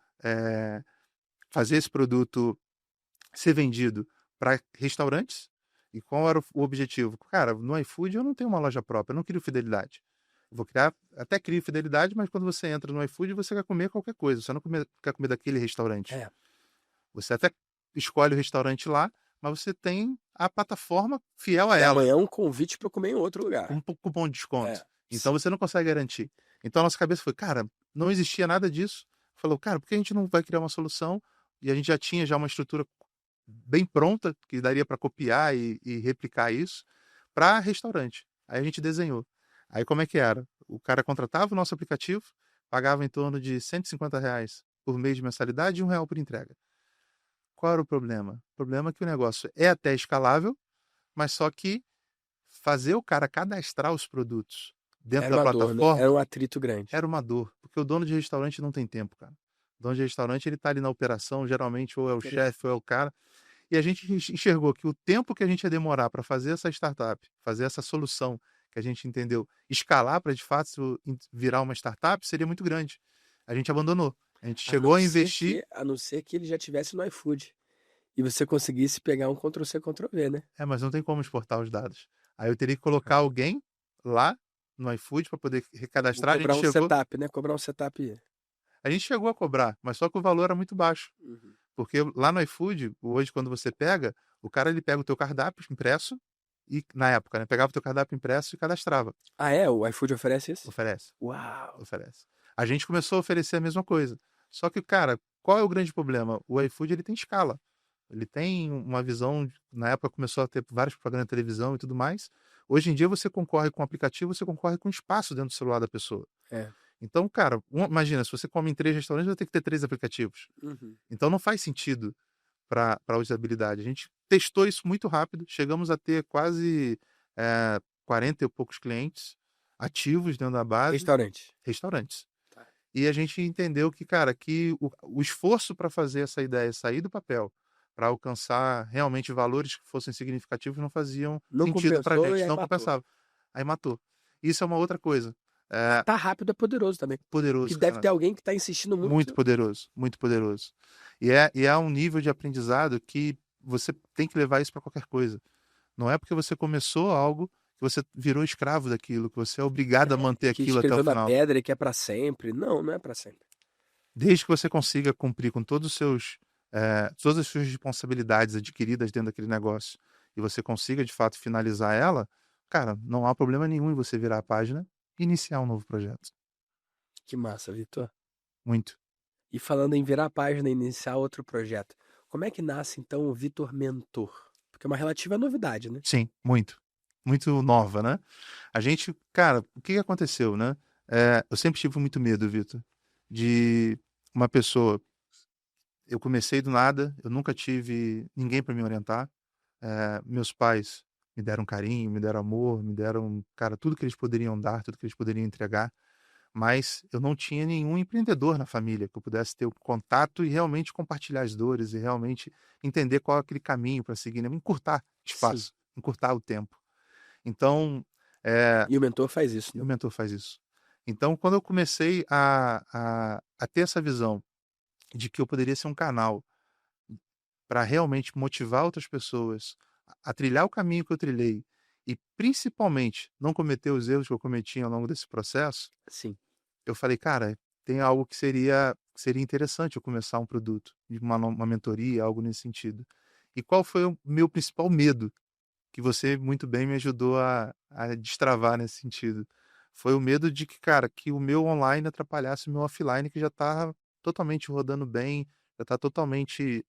ser vendido para restaurantes. E qual era o objetivo? Cara, no iFood eu não tenho uma loja própria, eu não crio fidelidade. Eu vou criar, até crio fidelidade, mas quando você entra no iFood, você quer comer qualquer coisa, você não quer comer daquele restaurante. Você até escolhe o restaurante lá, mas você tem a plataforma fiel a E ela, amanhã é um convite para comer em outro lugar. com um cupom de desconto. É. Então você não consegue garantir. Então a nossa cabeça foi, cara, não existia nada disso. Falou, cara, por que a gente não vai criar uma solução? E a gente já tinha uma estrutura bem pronta, que daria para copiar e replicar isso, para restaurante. Aí a gente desenhou. Aí como é que era? O cara contratava o nosso aplicativo, pagava em torno de R$ 150 por mês de mensalidade e R$ 1 por entrega. Qual era o problema? O problema é que o negócio é até escalável, mas só que fazer o cara cadastrar os produtos dentro Era da uma dor, né? plataforma Era um atrito grande. era uma dor, porque o dono de restaurante não tem tempo, cara. O dono de restaurante, ele tá ali na operação, geralmente ou é o chefe ou é o cara, e a gente enxergou que o tempo que a gente ia demorar para fazer essa startup, fazer essa solução que a gente entendeu, escalar para de fato virar uma startup, seria muito grande. A gente abandonou. A gente chegou a investir. A não ser que ele já tivesse no iFood. E você conseguisse pegar um Ctrl+C, Ctrl+V, né? Mas não tem como exportar os dados. Aí eu teria que colocar alguém lá no iFood para poder recadastrar. Cobrar um setup, né? Cobrar um setup. A gente chegou a cobrar, mas só que o valor era muito baixo. Uhum. Porque lá no iFood, hoje, quando você pega, o cara ele pega o teu cardápio impresso e, na época, né, pegava o teu cardápio impresso e cadastrava. Ah, é? O iFood oferece isso? Oferece. Uau! Oferece. A gente começou a oferecer a mesma coisa. Só que, cara, qual é o grande problema? O iFood, ele tem escala. Ele tem uma visão, na época começou a ter vários programas de televisão e tudo mais. Hoje em dia você concorre com o aplicativo, você concorre com espaço dentro do celular da pessoa. É. Então, cara, imagina, se você come em 3 restaurantes, vai ter que ter 3 aplicativos. Uhum. Então não faz sentido para a usabilidade. A gente testou isso muito rápido, chegamos a ter quase 40 e poucos clientes ativos dentro da base. Restaurantes. Tá. E a gente entendeu que, cara, que o esforço para fazer essa ideia sair do papel, para alcançar realmente valores que fossem significativos, não faziam sentido para a gente, não compensava. Aí matou. Isso é uma outra coisa. Tá rápido é poderoso também. Poderoso. Que deve ter alguém que tá insistindo muito. Muito poderoso, muito poderoso. E é um nível de aprendizado que você tem que levar isso para qualquer coisa. Não é porque você começou algo que você virou escravo daquilo, que você é obrigado a manter aquilo até o final. Na pedra e que é para sempre. Não é para sempre. Desde que você consiga cumprir com todas as suas responsabilidades adquiridas dentro daquele negócio e você consiga de fato finalizar ela, cara, não há problema nenhum em você virar a página e iniciar um novo projeto. Que massa, Vitor. Muito. E falando em virar a página e iniciar outro projeto, como é que nasce então o Vitor Mentor? Porque é uma relativa novidade, né? Sim, muito. Muito nova, né? A gente, cara, o que aconteceu, né? Eu sempre tive muito medo, Vitor, de uma pessoa. Eu comecei do nada, eu nunca tive ninguém para me orientar. Meus pais me deram carinho, me deram amor, me deram, cara, tudo que eles poderiam dar, tudo que eles poderiam entregar. Mas eu não tinha nenhum empreendedor na família que eu pudesse ter o contato e realmente compartilhar as dores e realmente entender qual é aquele caminho para seguir, né? Encurtar espaço, encurtar o tempo. Então, E o mentor faz isso. Né? O mentor faz isso. Então, quando eu comecei a ter essa visão de que eu poderia ser um canal para realmente motivar outras pessoas a trilhar o caminho que eu trilhei e principalmente não cometer os erros que eu cometi ao longo desse processo, Sim. Eu falei, cara, tem algo que seria interessante eu começar um produto, uma mentoria, algo nesse sentido. E qual foi o meu principal medo, que você muito bem me ajudou a destravar nesse sentido? Foi o medo de que, cara, que o meu online atrapalhasse o meu offline, que já está totalmente rodando bem, já está totalmente...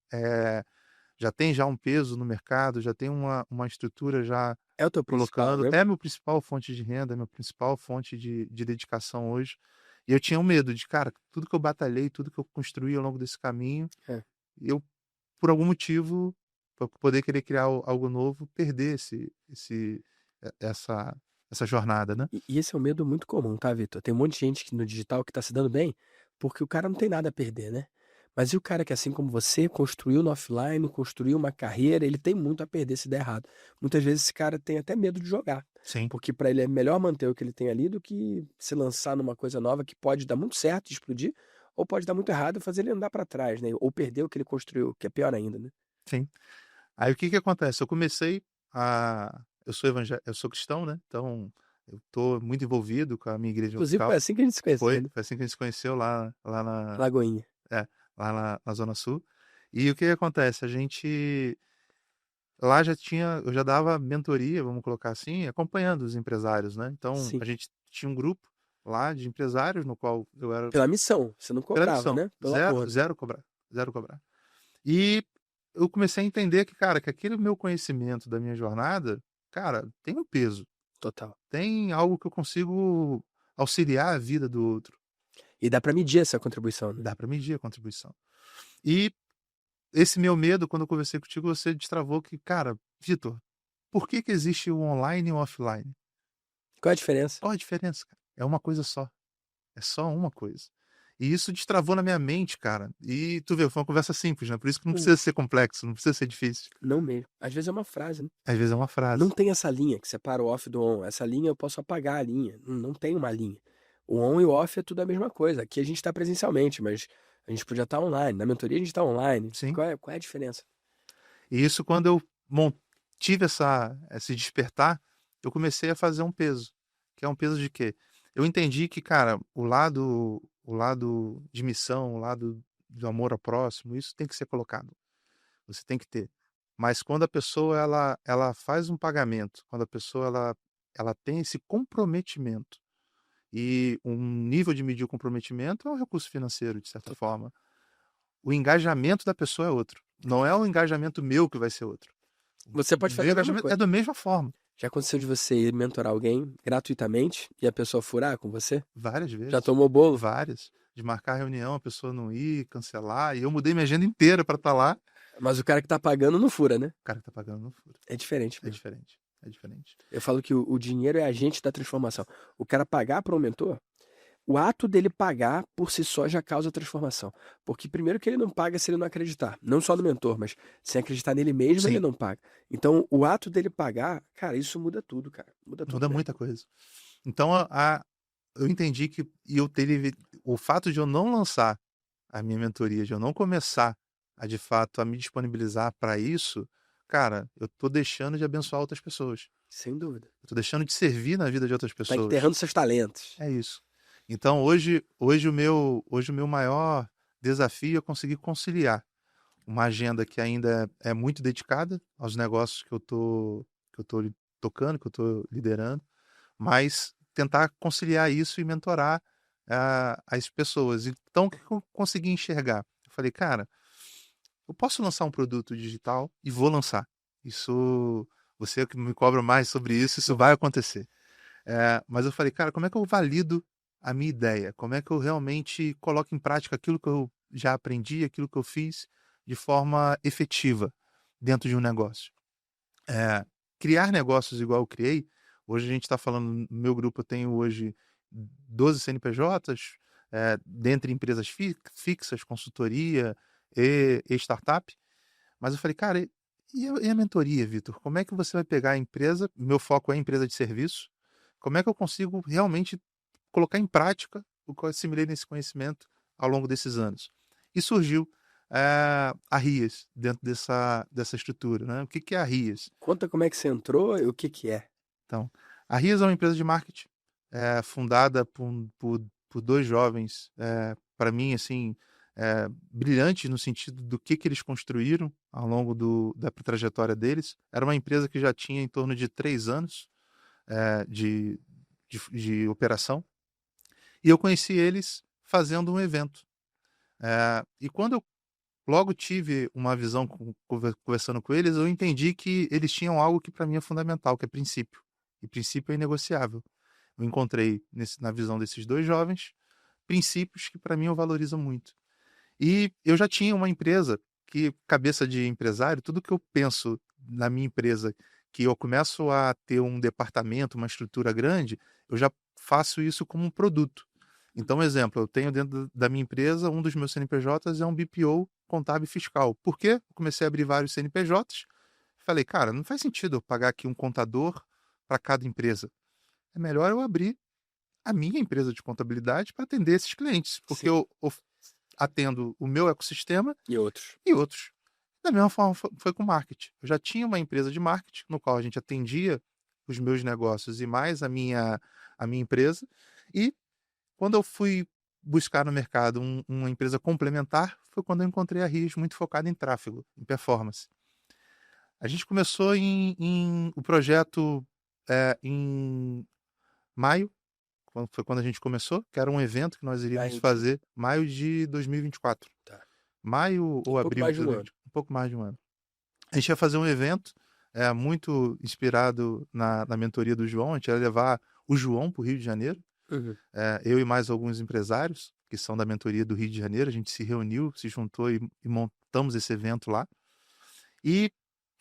já tem já um peso no mercado, já tem uma estrutura já É o teu colocando. principal, né? É meu principal fonte de renda, é minha principal fonte de dedicação hoje. E eu tinha um medo de, cara, tudo que eu batalhei, tudo que eu construí ao longo desse caminho, eu, por algum motivo, para poder querer criar algo novo, perder essa jornada, né? E esse é um medo muito comum, tá, Vitor? Tem um monte de gente no digital que tá se dando bem, porque o cara não tem nada a perder, né? Mas e o cara que, assim como você, construiu no offline, construiu uma carreira, ele tem muito a perder se der errado. Muitas vezes esse cara tem até medo de jogar. Sim. Porque para ele é melhor manter o que ele tem ali do que se lançar numa coisa nova que pode dar muito certo e explodir, ou pode dar muito errado e fazer ele andar para trás, né? Ou perder o que ele construiu, que é pior ainda, né? Sim. Aí o que acontece? Eu comecei eu sou cristão, né? Então eu tô muito envolvido com a minha igreja Inclusive local. foi assim que a gente se conheceu, Foi né? assim que a gente se conheceu lá na Lagoinha. lá na Zona Sul. E o que acontece? Lá eu já dava mentoria, vamos colocar assim, acompanhando os empresários, né? Então, Sim. a gente tinha um grupo lá de empresários, no qual eu era Pela missão, você não pela cobrava, missão, né? Pelo amor. zero cobrar. E eu comecei a entender que, cara, que aquele meu conhecimento da minha jornada, cara, tem um peso, Total. tem algo que eu consigo auxiliar a vida do outro. E dá pra medir essa contribuição, né? Dá para medir a contribuição. E esse meu medo, quando eu conversei contigo, você destravou que, cara, Vitor, por que que existe o online e o offline? Qual é a diferença? Qual a diferença, cara? É uma coisa só. É só uma coisa. E isso destravou na minha mente, cara. E tu vê, foi uma conversa simples, né? Por isso que não Hum. precisa ser complexo, não precisa ser difícil. Não mesmo. Às vezes é uma frase, né? Às vezes é uma frase. Não tem essa linha que separa o off do on. Essa linha eu posso apagar a linha. Não tem uma linha. O on e o off é tudo a mesma coisa. Aqui a gente tá presencialmente, mas a gente podia estar online. Na mentoria a gente tá online. Sim. Qual é a diferença? E isso, quando eu tive esse despertar, eu comecei a fazer um peso. Que é um peso de quê? Eu entendi que, cara, o lado de missão, o lado do amor ao próximo, isso tem que ser colocado. Você tem que ter. Mas quando a pessoa ela faz um pagamento, quando a pessoa ela tem esse comprometimento, e um nível de medir o comprometimento é o recurso financeiro, de certa forma. O engajamento da pessoa é outro. Não é o engajamento meu que vai ser outro. Você pode fazer a mesma coisa. É da mesma forma. Já aconteceu de você ir mentorar alguém gratuitamente e a pessoa furar com você? Várias vezes. Já tomou bolo? Várias. De marcar a reunião, a pessoa não ir, cancelar. E eu mudei minha agenda inteira para estar lá. Mas o cara que tá pagando não fura, né? O cara que tá pagando não fura. É diferente É mesmo. diferente. É diferente. Eu falo que o dinheiro é agente da transformação. O cara pagar para um mentor, o ato dele pagar por si só já causa transformação. Porque primeiro que ele não paga se ele não acreditar. Não só no mentor, mas sem acreditar nele mesmo, Sim. ele não paga. Então, o ato dele pagar, cara, isso muda tudo, cara. Muda tudo. Muda muita coisa. Então, eu entendi que o fato de eu não lançar a minha mentoria, de eu não começar de fato a me disponibilizar para isso, cara, eu tô deixando de abençoar outras pessoas. Sem dúvida. Eu tô deixando de servir na vida de outras Tá pessoas. enterrando seus talentos. É isso. Então, hoje o meu maior desafio é conseguir conciliar uma agenda que ainda é muito dedicada aos negócios que eu tô tocando, que eu tô liderando, mas tentar conciliar isso e mentorar as pessoas. Então, o que eu consegui enxergar? Eu falei, cara, eu posso lançar um produto digital e vou lançar. Isso, você que me cobra mais sobre isso vai acontecer. Mas eu falei, cara, como é que eu valido a minha ideia? Como é que eu realmente coloco em prática aquilo que eu já aprendi, aquilo que eu fiz de forma efetiva dentro de um negócio? Criar negócios igual eu criei. Hoje a gente está falando, no meu grupo eu tenho hoje 12 CNPJs, dentre empresas fixas, consultoria e startup. Mas eu falei, cara, e a mentoria, Vitor? Como é que você vai pegar a empresa? Meu foco é empresa de serviço. Como é que eu consigo realmente colocar em prática o que eu assimilei nesse conhecimento ao longo desses anos? E surgiu a RIAS dentro dessa estrutura, né? O que é a RIAS? Conta como é que você entrou e o que é. Então, a RIAS é uma empresa de marketing fundada por dois jovens, para mim, assim, brilhantes no sentido do que eles construíram ao longo da trajetória deles. Era uma empresa que já tinha em torno de 3 anos de operação, e eu conheci eles fazendo um evento. E quando eu logo tive uma visão conversando com eles, eu entendi que eles tinham algo que para mim é fundamental, que é princípio. E princípio é inegociável. Eu encontrei na visão desses dois jovens princípios que para mim eu valorizo muito. E eu já tinha uma empresa que, cabeça de empresário, tudo que eu penso na minha empresa, que eu começo a ter um departamento, uma estrutura grande, eu já faço isso como um produto. Então, exemplo, eu tenho dentro da minha empresa, um dos meus CNPJs é um BPO contábil e fiscal. Por quê? Eu comecei a abrir vários CNPJs. Falei, cara, não faz sentido eu pagar aqui um contador para cada empresa. É melhor eu abrir a minha empresa de contabilidade para atender esses clientes, porque eu atendo o meu ecossistema e outros. Da mesma forma foi com marketing. Eu já tinha uma empresa de marketing no qual a gente atendia os meus negócios e mais a minha empresa. E quando eu fui buscar no mercado uma empresa complementar, foi quando eu encontrei a Rios muito focada em tráfego, em performance. A gente começou o projeto em maio, foi quando a gente começou, que era um evento que nós iríamos fazer maio de 2024. Tá. Maio ou abril de 2024. Um pouco mais de um ano. A gente ia fazer um evento muito inspirado na mentoria do João. A gente ia levar o João para o Rio de Janeiro. Eu e mais alguns empresários que são da mentoria do Rio de Janeiro. A gente se reuniu, se juntou e montamos esse evento lá. E,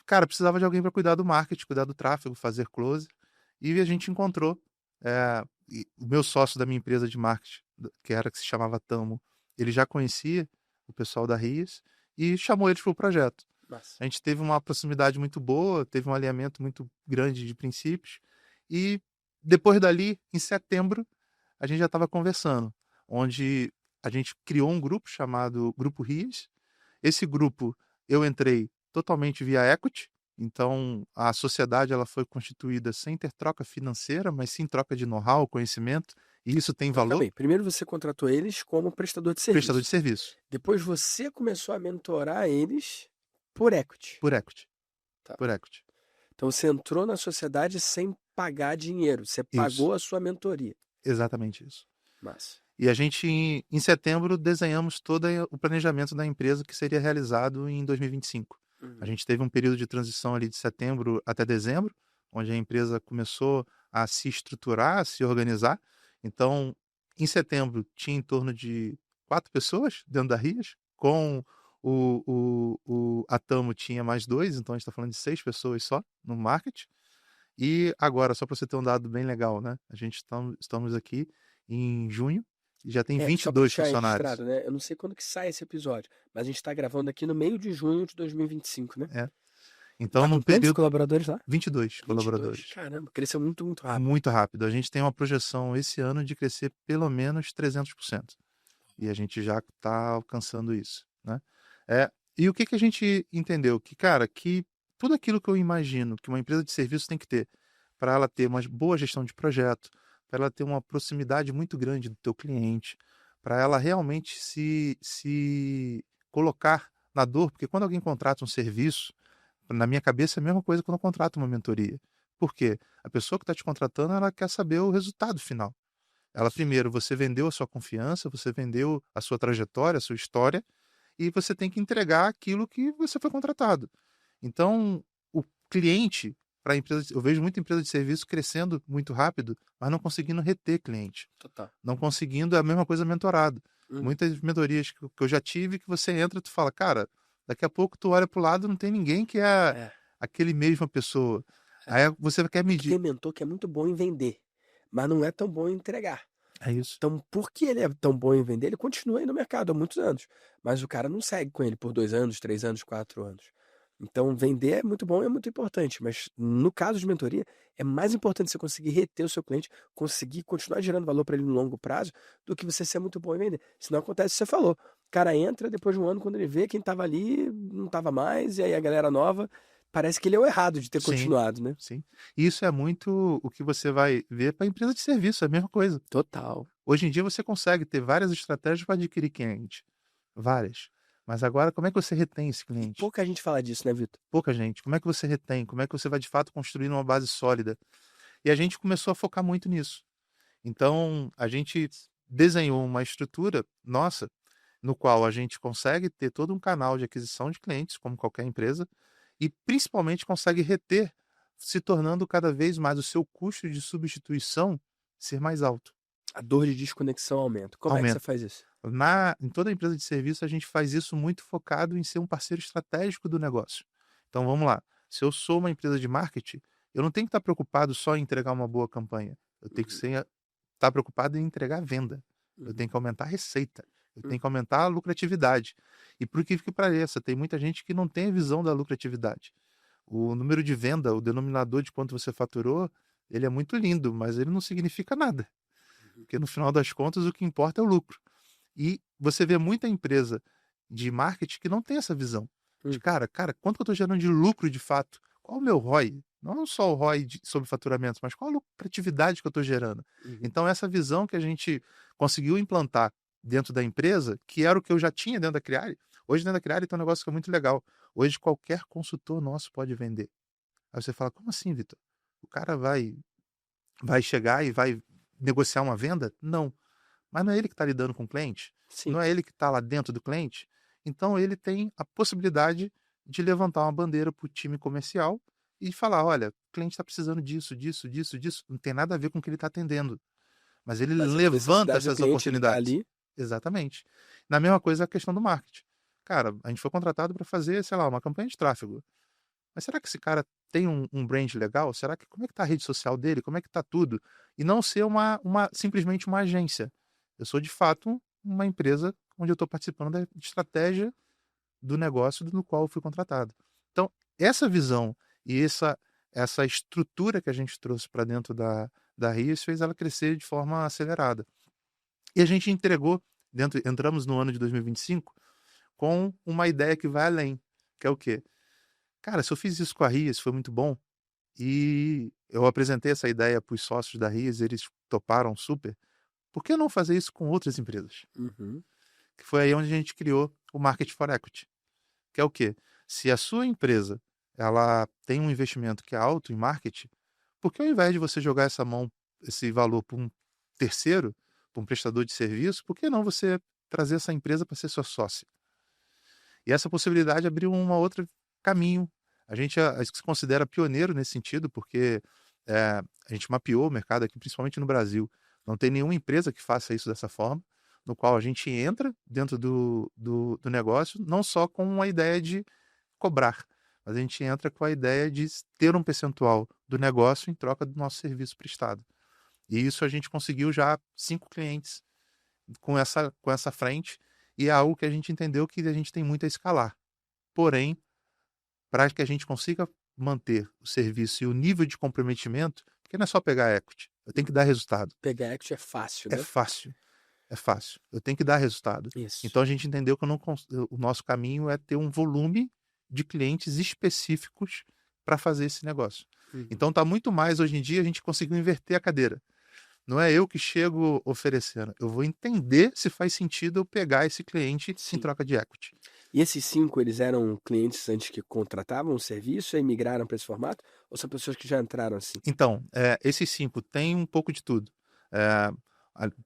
cara, precisava de alguém para cuidar do marketing, cuidar do tráfego, fazer close. E a gente encontrou o meu sócio da minha empresa de marketing, que se chamava Tamo. Ele já conhecia o pessoal da Rios e chamou eles para o projeto. Nossa. A gente teve uma proximidade muito boa, teve um alinhamento muito grande de princípios. E depois dali, em setembro, a gente já estava conversando, onde a gente criou um grupo chamado Grupo Rios. Esse grupo eu entrei totalmente via equity. Então, a sociedade ela foi constituída sem ter troca financeira, mas sim troca de know-how, conhecimento, e isso tem valor. Bem, primeiro você contratou eles como prestador de serviço. Prestador de serviço. Depois você começou a mentorar eles por equity. Por equity. Tá. Por equity. Então você entrou na sociedade sem pagar dinheiro, você pagou a sua mentoria. Exatamente isso. Massa. E a gente, em setembro, desenhamos todo o planejamento da empresa que seria realizado em 2025. A gente teve um período de transição ali de setembro até dezembro, onde a empresa começou a se estruturar, a se organizar. Então, em setembro, tinha em torno de 4 pessoas dentro da Rios, com a Tamo tinha mais 2, então a gente está falando de 6 pessoas só no marketing. E agora, só para você ter um dado bem legal, né? A gente estamos aqui em junho, e já tem 22 funcionários. Né? Eu não sei quando que sai esse episódio, mas a gente está gravando aqui no meio de junho de 2025, né? Então, no período... colaboradores lá? 22 colaboradores. Caramba, cresceu muito, muito rápido. Muito rápido. A gente tem uma projeção esse ano de crescer pelo menos 300%. E a gente já está alcançando isso, né? E o que a gente entendeu? Que, cara, que tudo aquilo que eu imagino que uma empresa de serviço tem que ter para ela ter uma boa gestão de projeto, para ela ter uma proximidade muito grande do teu cliente, para ela realmente se colocar na dor, porque quando alguém contrata um serviço, na minha cabeça é a mesma coisa quando eu contrato uma mentoria. Por quê? A pessoa que está te contratando, ela quer saber o resultado final. Ela, primeiro, você vendeu a sua confiança, você vendeu a sua trajetória, a sua história, e você tem que entregar aquilo que você foi contratado. Então, o cliente, para a empresa, eu vejo muita empresa de serviço crescendo muito rápido, mas não conseguindo reter cliente. Total. Não conseguindo a mesma coisa mentorado. Muitas mentorias que eu já tive, que você entra e tu fala, cara, daqui a pouco tu olha pro lado, não tem ninguém que é aquele mesma pessoa. Aí você quer medir. Tem mentor que é muito bom em vender, mas não é tão bom em entregar. É isso. Então, por que ele é tão bom em vender? Ele continua aí no mercado há muitos anos, mas o cara não segue com ele por 2 anos, 3 anos, 4 anos. Então, vender é muito bom e é muito importante, mas no caso de mentoria, é mais importante você conseguir reter o seu cliente, conseguir continuar gerando valor para ele no longo prazo, do que você ser muito bom em vender. Senão acontece o que você falou. O cara entra, depois de um ano, quando ele vê quem estava ali, não estava mais, e aí a galera nova, parece que ele é o errado de ter continuado, né? Sim. E isso é muito o que você vai ver para a empresa de serviço, é a mesma coisa. Total. Hoje em dia você consegue ter várias estratégias para adquirir cliente. Várias. Mas agora, como é que você retém esse cliente? Pouca gente fala disso, né, Vitor? Pouca gente. Como é que você retém? Como é que você vai, de fato, construir uma base sólida? E a gente começou a focar muito nisso. Então, a gente desenhou uma estrutura nossa, no qual a gente consegue ter todo um canal de aquisição de clientes, como qualquer empresa, e principalmente consegue reter, se tornando cada vez mais o seu custo de substituição ser mais alto. A dor de desconexão aumenta. Como é que você faz isso? Em toda empresa de serviço, a gente faz isso muito focado em ser um parceiro estratégico do negócio. Então, vamos lá. Se eu sou uma empresa de marketing, eu não tenho que estar preocupado só em entregar uma boa campanha. Eu tenho que estar preocupado em entregar venda. Eu tenho que aumentar a receita. Eu tenho que aumentar a lucratividade. E por que pareça, tem muita gente que não tem a visão da lucratividade. O número de venda, o denominador de quanto você faturou, ele é muito lindo, mas ele não significa nada. Porque no final das contas, o que importa é o lucro. E você vê muita empresa de marketing que não tem essa visão. De cara, quanto que eu estou gerando de lucro de fato? Qual o meu ROI? Não só o ROI sobre faturamento, mas qual a lucratividade que eu estou gerando? Então, essa visão que a gente conseguiu implantar dentro da empresa, que era o que eu já tinha dentro da Criare, Hoje dentro da Criare tem um negócio que é muito legal. Hoje qualquer consultor nosso pode vender. Aí você fala, como assim, Vitor? O cara vai chegar e vai negociar uma venda? Não. Mas não é ele que está lidando com o cliente? Sim. Não é ele que está lá dentro do cliente? Então ele tem a possibilidade de levantar uma bandeira para o time comercial e falar, olha, o cliente está precisando disso, disso, disso, disso. Não tem nada a ver com o que ele está atendendo. Mas ele Mas a levanta necessidade do essas cliente, ele tá oportunidades. ali. Exatamente. Na mesma coisa a questão do marketing. Cara, a gente foi contratado para fazer, sei lá, uma campanha de tráfego. Mas será que esse cara tem um brand legal? Será que como é que tá a rede social dele? Como é que tá tudo? E não ser simplesmente uma agência. Eu sou de fato uma empresa onde eu estou participando da estratégia do negócio no qual eu fui contratado. Então, essa visão e essa estrutura que a gente trouxe para dentro da RIS fez ela crescer de forma acelerada. E a gente entregou, entramos no ano de 2025 com uma ideia que vai além, que é o quê? Cara, se eu fiz isso com a RIS, foi muito bom, e eu apresentei essa ideia para os sócios da RIS, eles toparam super, por que não fazer isso com outras empresas? Uhum. Que foi aí onde a gente criou o Market for Equity, que é o quê? Se a sua empresa ela tem um investimento que é alto em marketing, por que ao invés de você jogar esse valor para um terceiro, para um prestador de serviço, por que não você trazer essa empresa para ser sua sócia? E essa possibilidade abriu um outro caminho. A gente se considera pioneiro nesse sentido, porque a gente mapeou o mercado aqui, principalmente no Brasil. Não tem nenhuma empresa que faça isso dessa forma, no qual a gente entra dentro do negócio, não só com uma ideia de cobrar, mas a gente entra com a ideia de ter um percentual do negócio em troca do nosso serviço prestado. E isso a gente conseguiu já 5 clientes com essa frente, e é algo que a gente entendeu que a gente tem muito a escalar. Porém, para que a gente consiga manter o serviço e o nível de comprometimento, porque não é só pegar equity, eu tenho que dar resultado. Pegar equity é fácil, É né? fácil, é fácil. Eu tenho que dar resultado. Isso. Então a gente entendeu que o nosso caminho é ter um volume de clientes específicos para fazer esse negócio. Uhum. Então tá muito mais hoje em dia, a gente conseguiu inverter a cadeira. Não é eu que chego oferecendo, eu vou entender se faz sentido eu pegar esse cliente Sim. em troca de equity. E esses 5, eles eram clientes antes que contratavam o serviço e migraram para esse formato? Ou são pessoas que já entraram assim? Então, esses 5 têm um pouco de tudo.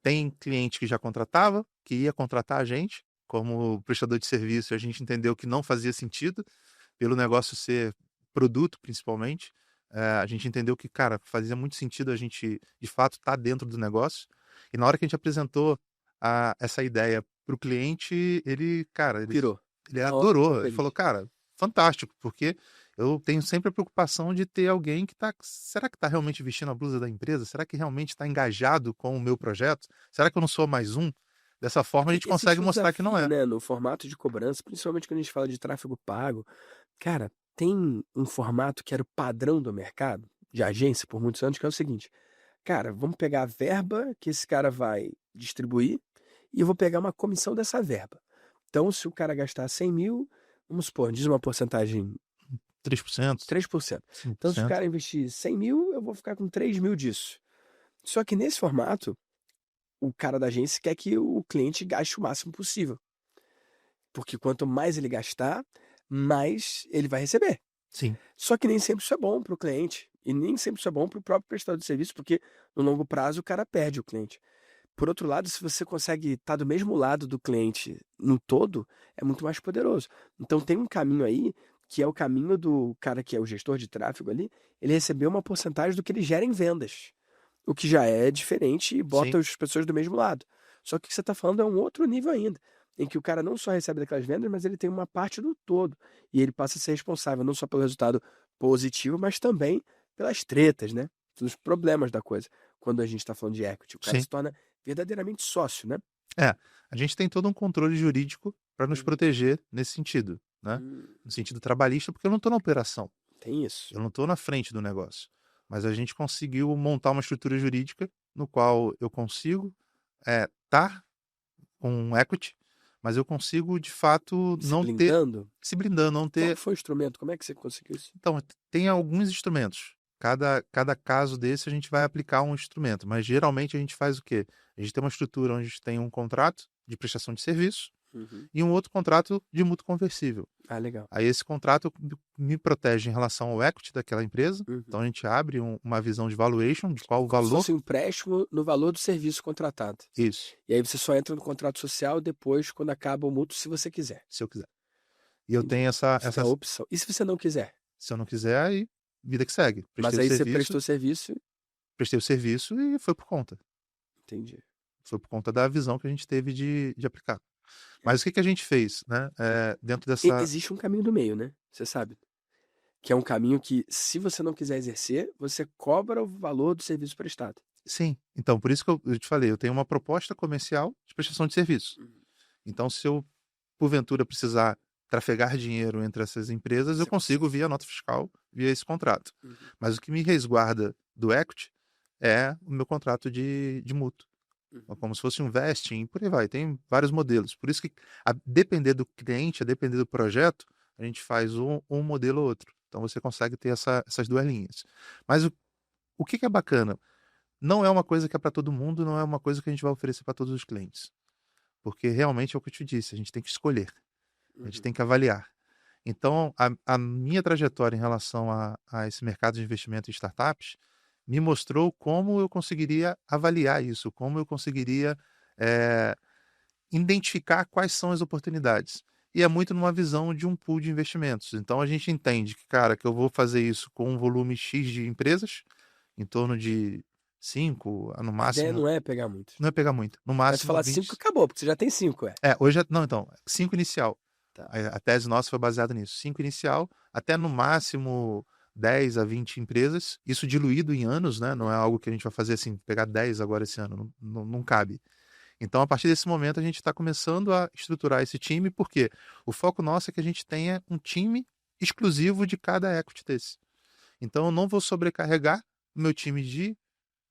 Tem cliente que já contratava, que ia contratar a gente como prestador de serviço, e a gente entendeu que não fazia sentido, pelo negócio ser produto, principalmente. A gente entendeu que, cara, fazia muito sentido a gente, de fato, estar dentro do negócio. E na hora que a gente apresentou essa ideia para o cliente, ele Pirou. ele Ó, adorou. tô Ele feliz. falou, cara, fantástico, porque eu tenho sempre a preocupação de ter alguém que será que está realmente vestindo a blusa da empresa? Será que realmente está engajado com o meu projeto? Será que eu não sou mais um? Dessa forma a gente Existe consegue um mostrar que não é. desafio, né, no formato de cobrança, principalmente quando a gente fala de tráfego pago. Cara, tem um formato que era o padrão do mercado, de agência por muitos anos, que é o seguinte: cara, vamos pegar a verba que esse cara vai distribuir e eu vou pegar uma comissão dessa verba. Então, se o cara gastar 100 mil, vamos supor, diz uma porcentagem 3%, 3%. Então, se o 5%. cara investir 100 mil, eu vou ficar com 3 mil disso. Só que nesse formato, o cara da agência quer que o cliente gaste o máximo possível. Porque quanto mais ele gastar, mais ele vai receber. Sim. Só que nem sempre isso é bom para o cliente. E nem sempre isso é bom para o próprio prestador de serviço, porque no longo prazo o cara perde o cliente. Por outro lado, se você consegue estar do mesmo lado do cliente no todo, é muito mais poderoso. Então tem um caminho aí, que é o caminho do cara que é o gestor de tráfego ali, ele receber uma porcentagem do que ele gera em vendas. O que já é diferente e bota Sim. as pessoas do mesmo lado. Só que o que você está falando é um outro nível ainda, em que o cara não só recebe daquelas vendas, mas ele tem uma parte do todo. E ele passa a ser responsável não só pelo resultado positivo, mas também pelas tretas, né? Pelos problemas da coisa. Quando a gente está falando de equity, o cara Sim. se torna verdadeiramente sócio, né? A gente tem todo um controle jurídico para nos proteger nesse sentido, né? No sentido trabalhista, porque eu não estou na operação, Tem isso. eu não estou na frente do negócio. Mas a gente conseguiu montar uma estrutura jurídica no qual eu consigo estar com equity, mas eu consigo, de fato, Se não blindando. se blindando, não Qual ter. foi o instrumento? Como é que você conseguiu isso? Então, tem alguns instrumentos. Cada caso desse a gente vai aplicar um instrumento, mas geralmente a gente faz o quê? A gente tem uma estrutura onde a gente tem um contrato de prestação de serviço, e um outro contrato de mútuo conversível. Ah, legal. Aí esse contrato me protege em relação ao equity daquela empresa. Então a gente abre uma visão de valuation, de qual o Como se valor. fosse um empréstimo no valor do serviço contratado. Isso, E aí você só entra no contrato social depois, quando acaba o mútuo, se você quiser. se eu quiser. E eu tenho essa Você tem a opção. E se você não quiser? Se eu não quiser, aí vida que segue. Mas aí você prestou serviço. Prestei o serviço e foi por conta. Entendi. Foi por conta da visão que a gente teve de aplicar. Mas o que a gente fez, né? Dentro dessa. Existe um caminho do meio, né? Você sabe. Que é um caminho que, se você não quiser exercer, você cobra o valor do serviço prestado. Sim. Então, por isso que eu te falei, eu tenho uma proposta comercial de prestação de serviço. Então, se eu, porventura, precisar trafegar dinheiro entre essas empresas, eu consigo via nota fiscal, via esse contrato. Mas o que me resguarda do equity é o meu contrato de mútuo. Como se fosse um vesting, por aí vai. Tem vários modelos. Por isso que, a depender do cliente, a depender do projeto, a gente faz um modelo ou outro. Então você consegue ter essas duas linhas. Mas o que é bacana? Não é uma coisa que é para todo mundo, não é uma coisa que a gente vai oferecer para todos os clientes. Porque realmente é o que eu te disse, a gente tem que escolher. A gente tem que avaliar. Então, a minha trajetória em relação a esse mercado de investimento em startups me mostrou como eu conseguiria avaliar isso, como eu conseguiria identificar quais são as oportunidades. E é muito numa visão de um pool de investimentos. Então, a gente entende que, cara, que eu vou fazer isso com um volume X de empresas, em torno de 5, no máximo... A ideia não é pegar muito. Não é pegar muito. No máximo, mas se falar 20... 5, acabou, porque você já tem 5, hoje... Não, então, 5 inicial. Tá. A tese nossa foi baseada nisso. 5 inicial, até no máximo 10 a 20 empresas. Isso diluído em anos, né? Não é algo que a gente vai fazer assim, pegar 10 agora esse ano. Não cabe. Então, a partir desse momento, a gente está começando a estruturar esse time, porque o foco nosso é que a gente tenha um time exclusivo de cada equity desse. Então, eu não vou sobrecarregar o meu time de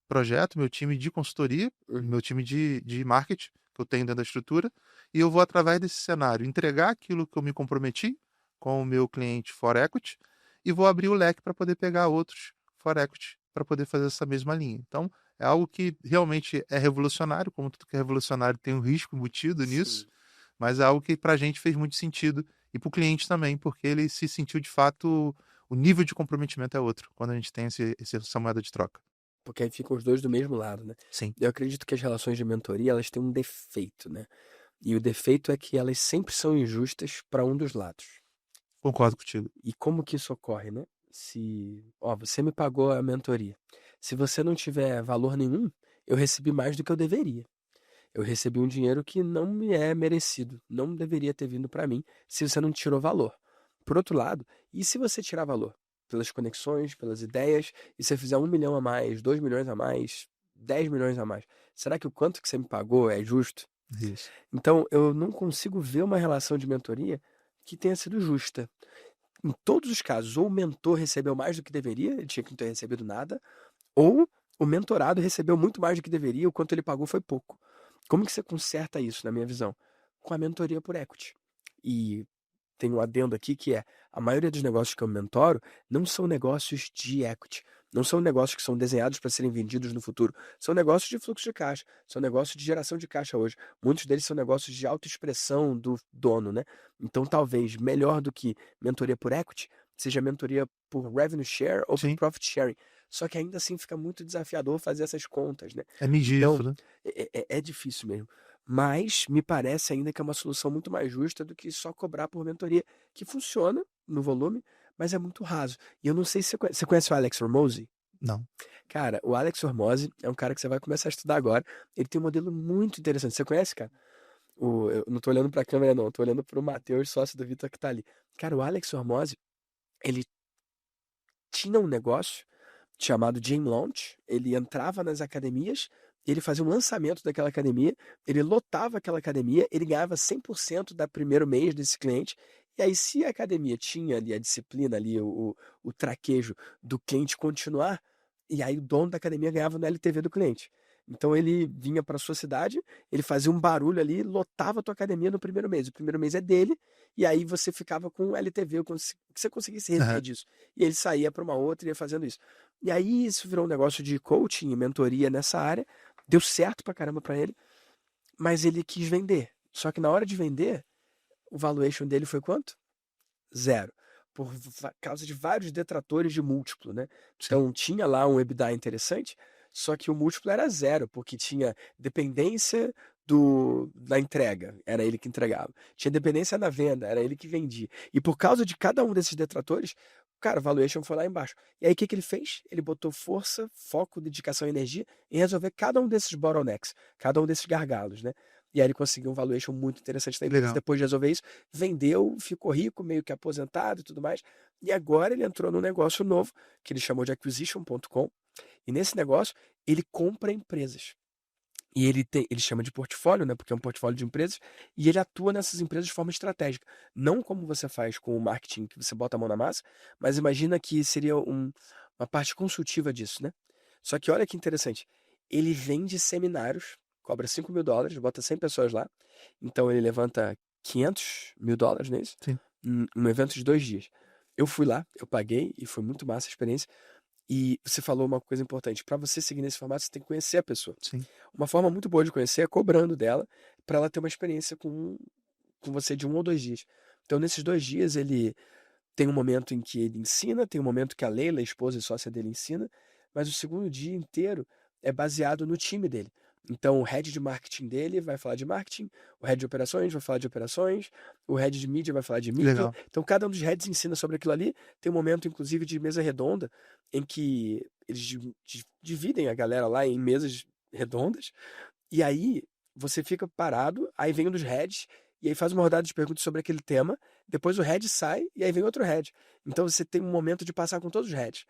projeto, meu time de consultoria, meu time de marketing, que eu tenho dentro da estrutura, e eu vou, através desse cenário, entregar aquilo que eu me comprometi com o meu cliente for equity e vou abrir o leque para poder pegar outros for equity para poder fazer essa mesma linha. Então, é algo que realmente é revolucionário, como tudo que é revolucionário tem um risco embutido nisso, mas é algo que para a gente fez muito sentido e para o cliente também, porque ele se sentiu de fato, o nível de comprometimento é outro, quando a gente tem essa moeda de troca. Porque aí ficam os dois do mesmo lado, né? Sim. Eu acredito que as relações de mentoria, elas têm um defeito, né? E o defeito é que elas sempre são injustas para um dos lados. Concordo contigo. E como que isso ocorre, né? Você me pagou a mentoria. Se você não tiver valor nenhum, eu recebi mais do que eu deveria. Eu recebi um dinheiro que não me é merecido, não deveria ter vindo para mim, se você não tirou valor. Por outro lado, e se você tirar valor? Pelas conexões, pelas ideias, e você fizer 1 milhão a mais, 2 milhões a mais, 10 milhões a mais, será que o quanto que você me pagou é justo? Isso. Então, eu não consigo ver uma relação de mentoria que tenha sido justa. Em todos os casos, ou o mentor recebeu mais do que deveria, ele tinha que não ter recebido nada, ou o mentorado recebeu muito mais do que deveria, o quanto ele pagou foi pouco. Como que você conserta isso, na minha visão? Com a mentoria por equity. E tem um adendo aqui que é, a maioria dos negócios que eu mentoro não são negócios de equity, não são negócios que são desenhados para serem vendidos no futuro, são negócios de fluxo de caixa, são negócios de geração de caixa hoje. Muitos deles são negócios de autoexpressão do dono, né? Então, talvez, melhor do que mentoria por equity, seja mentoria por revenue share ou por profit sharing. Só que ainda assim fica muito desafiador fazer essas contas, né? É medir isso, né? É difícil mesmo. Mas me parece ainda que é uma solução muito mais justa do que só cobrar por mentoria, que funciona no volume, mas é muito raso. E eu não sei se você conhece o Alex Hormozi? Não. Cara, o Alex Hormozi é um cara que você vai começar a estudar agora. Ele tem um modelo muito interessante. Você conhece, cara? Eu não tô olhando pra câmera, não. Tô olhando pro Matheus, sócio do Vitor, que tá ali. Cara, o Alex Hormozi, ele tinha um negócio chamado Gym Launch. Ele entrava nas academias, ele fazia um lançamento daquela academia, ele lotava aquela academia, ele ganhava 100% do primeiro mês desse cliente, e aí se a academia tinha ali a disciplina, ali o traquejo do cliente continuar, e aí o dono da academia ganhava no LTV do cliente. Então ele vinha para sua cidade, ele fazia um barulho ali, lotava a tua academia no primeiro mês. O primeiro mês é dele, e aí você ficava com o LTV, o que você conseguisse reter disso. E ele saía para uma outra e ia fazendo isso. E aí isso virou um negócio de coaching e mentoria nessa área, deu certo pra caramba pra ele, mas ele quis vender. Só que na hora de vender, o valuation dele foi quanto? 0. Por causa de vários detratores de múltiplo, né? Sim. Então tinha lá um EBITDA interessante, só que o múltiplo era 0, porque tinha dependência da entrega, era ele que entregava. Tinha dependência na venda, era ele que vendia. E por causa de cada um desses detratores, cara, o valuation foi lá embaixo. E aí o que ele fez? Ele botou força, foco, dedicação e energia em resolver cada um desses bottlenecks, cada um desses gargalos, né? E aí ele conseguiu um valuation muito interessante da empresa. Legal. Depois de resolver isso, vendeu, ficou rico, meio que aposentado e tudo mais. E agora ele entrou num negócio novo, que ele chamou de acquisition.com. E nesse negócio, ele compra empresas. E ele chama de portfólio, né? Porque é um portfólio de empresas. E ele atua nessas empresas de forma estratégica. Não como você faz com o marketing, que você bota a mão na massa, mas imagina que seria uma parte consultiva disso, né? Só que olha que interessante. Ele vende seminários, cobra $5.000, bota 100 pessoas lá. Então ele levanta $500.000, não é isso? Sim. Um evento de 2 dias. Eu fui lá, eu paguei e foi muito massa a experiência. E você falou uma coisa importante. Para você seguir nesse formato, você tem que conhecer a pessoa. Sim. Uma forma muito boa de conhecer é cobrando dela, para ela ter uma experiência com você de 1 ou 2 dias. Então, nesses 2 dias, ele tem um momento em que ele ensina, tem um momento que a Leila, a esposa e sócia dele, ensina, mas o segundo dia inteiro é baseado no time dele. Então, o head de marketing dele vai falar de marketing, o head de operações vai falar de operações, o head de mídia vai falar de mídia. Legal. Então, cada um dos heads ensina sobre aquilo ali. Tem um momento, inclusive, de mesa redonda, em que eles dividem a galera lá em mesas redondas, e aí você fica parado, aí vem um dos heads, e aí faz uma rodada de perguntas sobre aquele tema, depois o head sai, e aí vem outro head. Então você tem um momento de passar com todos os heads.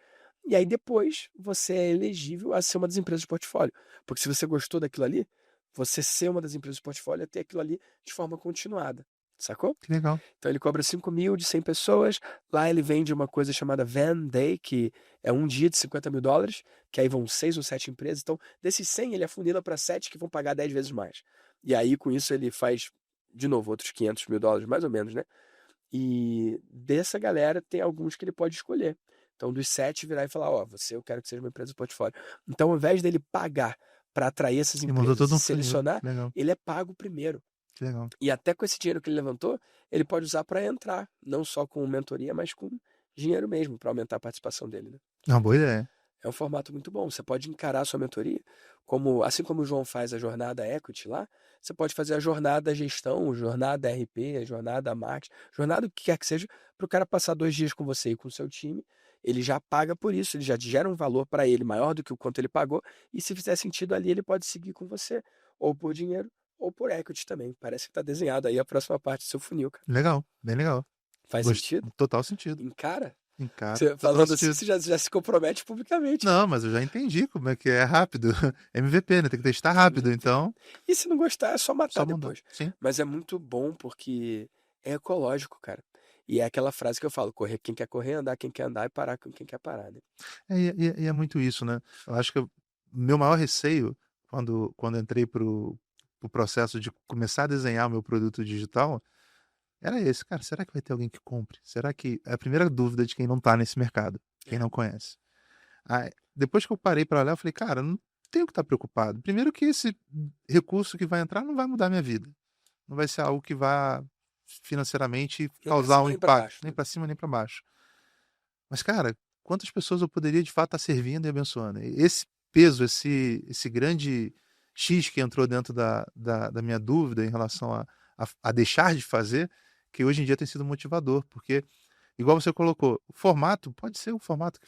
E aí depois você é elegível a ser uma das empresas de portfólio. Porque se você gostou daquilo ali, você ser uma das empresas de portfólio é ter aquilo ali de forma continuada. Sacou? Que legal. Então ele cobra 5.000 de 100 pessoas. Lá ele vende uma coisa chamada Van Day, que é um dia de $50.000, que aí vão 6 ou 7 empresas. Então, desses 100, ele afunila para 7 que vão pagar 10 vezes mais. E aí, com isso, ele faz, de novo, outros $500.000, mais ou menos, né? E dessa galera, tem alguns que ele pode escolher. Então, dos 7, virar e falar, ó, eu quero que seja uma empresa de portfólio. Então, ao invés dele pagar para atrair essas E mandou empresas todo e um funil. selecionar, Legal. ele é pago primeiro. Que legal. E até com esse dinheiro que ele levantou, ele pode usar para entrar, não só com mentoria, mas com dinheiro mesmo, para aumentar a participação dele, né? É uma boa ideia. É um formato muito bom. Você pode encarar a sua mentoria como, assim como o João faz a jornada equity lá, você pode fazer a jornada gestão, jornada RP, a jornada marketing, jornada o que quer que seja, para o cara passar 2 dias com você e com o seu time. Ele já paga por isso, ele já gera um valor para ele maior do que o quanto ele pagou, e se fizer sentido ali, ele pode seguir com você, ou por dinheiro, ou por equity também. Parece que está desenhado aí a próxima parte do seu funil, cara. Legal. Bem legal. Faz sentido? Total sentido. Encara? Encara. Você, Total falando assim, sentido. você já se compromete publicamente. Não, mas eu já entendi como é que é rápido. MVP, né? Tem que testar rápido, então. E se não gostar, é só matar Só mandar. depois. Sim. Mas é muito bom porque é ecológico, cara. E é aquela frase que eu falo: correr quem quer correr, andar quem quer andar e parar com quem quer parar, né? E é muito isso, né? Eu acho que o meu maior receio, quando entrei pro processo de começar a desenhar o meu produto digital, era esse. Cara, será que vai ter alguém que compre? Será que... É a primeira dúvida de quem não tá nesse mercado, quem não conhece. Aí, depois que eu parei para olhar, eu falei, cara, não tenho que estar preocupado. Primeiro que esse recurso que vai entrar não vai mudar minha vida. Não vai ser algo que vá financeiramente pra causar cima, um nem pra impacto, baixo, nem né? para cima nem para baixo. Mas, cara, quantas pessoas eu poderia de fato estar servindo e abençoando? Esse peso, esse grande X que entrou dentro da minha dúvida em relação a deixar de fazer, que hoje em dia tem sido motivador, porque, igual você colocou, o formato pode ser um formato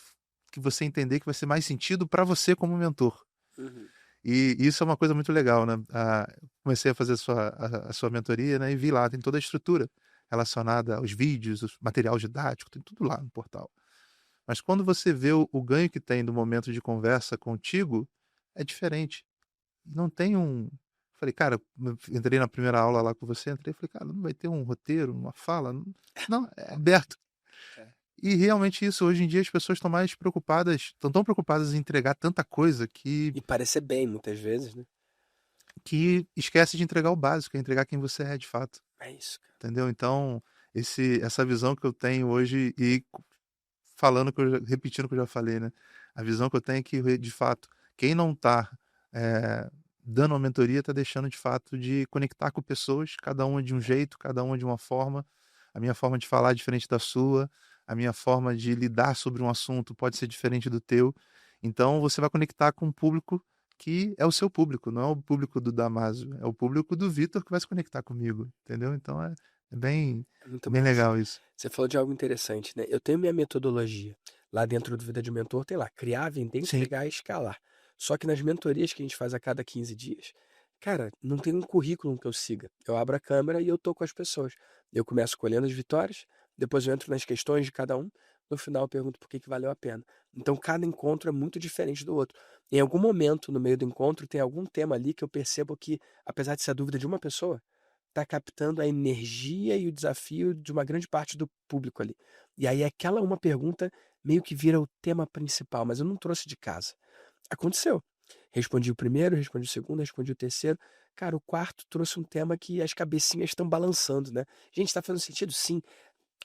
que você entender que vai ser mais sentido para você como mentor. Uhum. E isso é uma coisa muito legal, né? Comecei a fazer a sua mentoria, né? E vi lá, tem toda a estrutura relacionada aos vídeos, os material didático, tem tudo lá no portal. Mas quando você vê o ganho que tem do momento de conversa contigo, é diferente. Não tem um... Falei, cara, eu entrei na primeira aula lá com você, entrei e falei, cara, não vai ter um roteiro, uma fala? Não, é aberto. É. E realmente isso, hoje em dia as pessoas estão mais preocupadas, estão tão preocupadas em entregar tanta coisa E parecer bem, muitas vezes, né? que esquece de entregar o básico, é entregar quem você é de fato. É isso, cara. Entendeu? Então, essa visão que eu tenho hoje, e falando, repetindo o que eu já falei, né? A visão que eu tenho é que, de fato, quem não está dando uma mentoria, está deixando de fato de conectar com pessoas, cada uma de um jeito, cada uma de uma forma. A minha forma de falar é diferente da sua, a minha forma de lidar sobre um assunto pode ser diferente do teu. Então você vai conectar com um público que é o seu público, não é o público do Damásio, é o público do Vitor que vai se conectar comigo, entendeu? Então é bem, É muito bem bom isso. legal isso. Você falou de algo interessante, né? Eu tenho minha metodologia. Lá dentro do Vida de Mentor tem lá, criar, vender, Sim. entregar e escalar. Só que nas mentorias que a gente faz a cada 15 dias, cara, não tem um currículo que eu siga. Eu abro a câmera e eu tô com as pessoas. Eu começo colhendo as vitórias, depois eu entro nas questões de cada um, no final eu pergunto por que valeu a pena. Então cada encontro é muito diferente do outro. Em algum momento no meio do encontro tem algum tema ali que eu percebo que, apesar de ser a dúvida de uma pessoa, tá captando a energia e o desafio de uma grande parte do público ali. E aí aquela uma pergunta meio que vira o tema principal, mas eu não trouxe de casa. Aconteceu. Respondi o primeiro, respondi o segundo, respondi o terceiro. Cara, o quarto trouxe um tema que as cabecinhas estão balançando, né? Gente, tá fazendo sentido? Sim.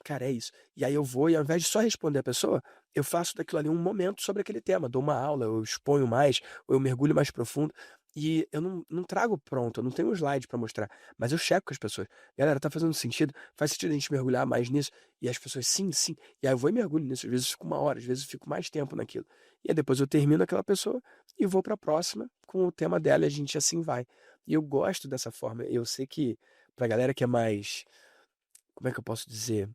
Cara, é isso. E aí eu vou e ao invés de só responder a pessoa, eu faço daquilo ali um momento sobre aquele tema, dou uma aula, eu exponho mais, ou eu mergulho mais profundo. E eu não trago pronto, eu não tenho um slide para mostrar, mas eu checo com as pessoas. Galera, tá fazendo sentido? Faz sentido a gente mergulhar mais nisso? E as pessoas, sim, sim. E aí eu vou e mergulho nisso. Às vezes eu fico uma hora, às vezes eu fico mais tempo naquilo. E aí depois eu termino aquela pessoa e vou para a próxima com o tema dela e a gente assim vai. E eu gosto dessa forma. Eu sei que pra galera que é mais, como é que eu posso dizer?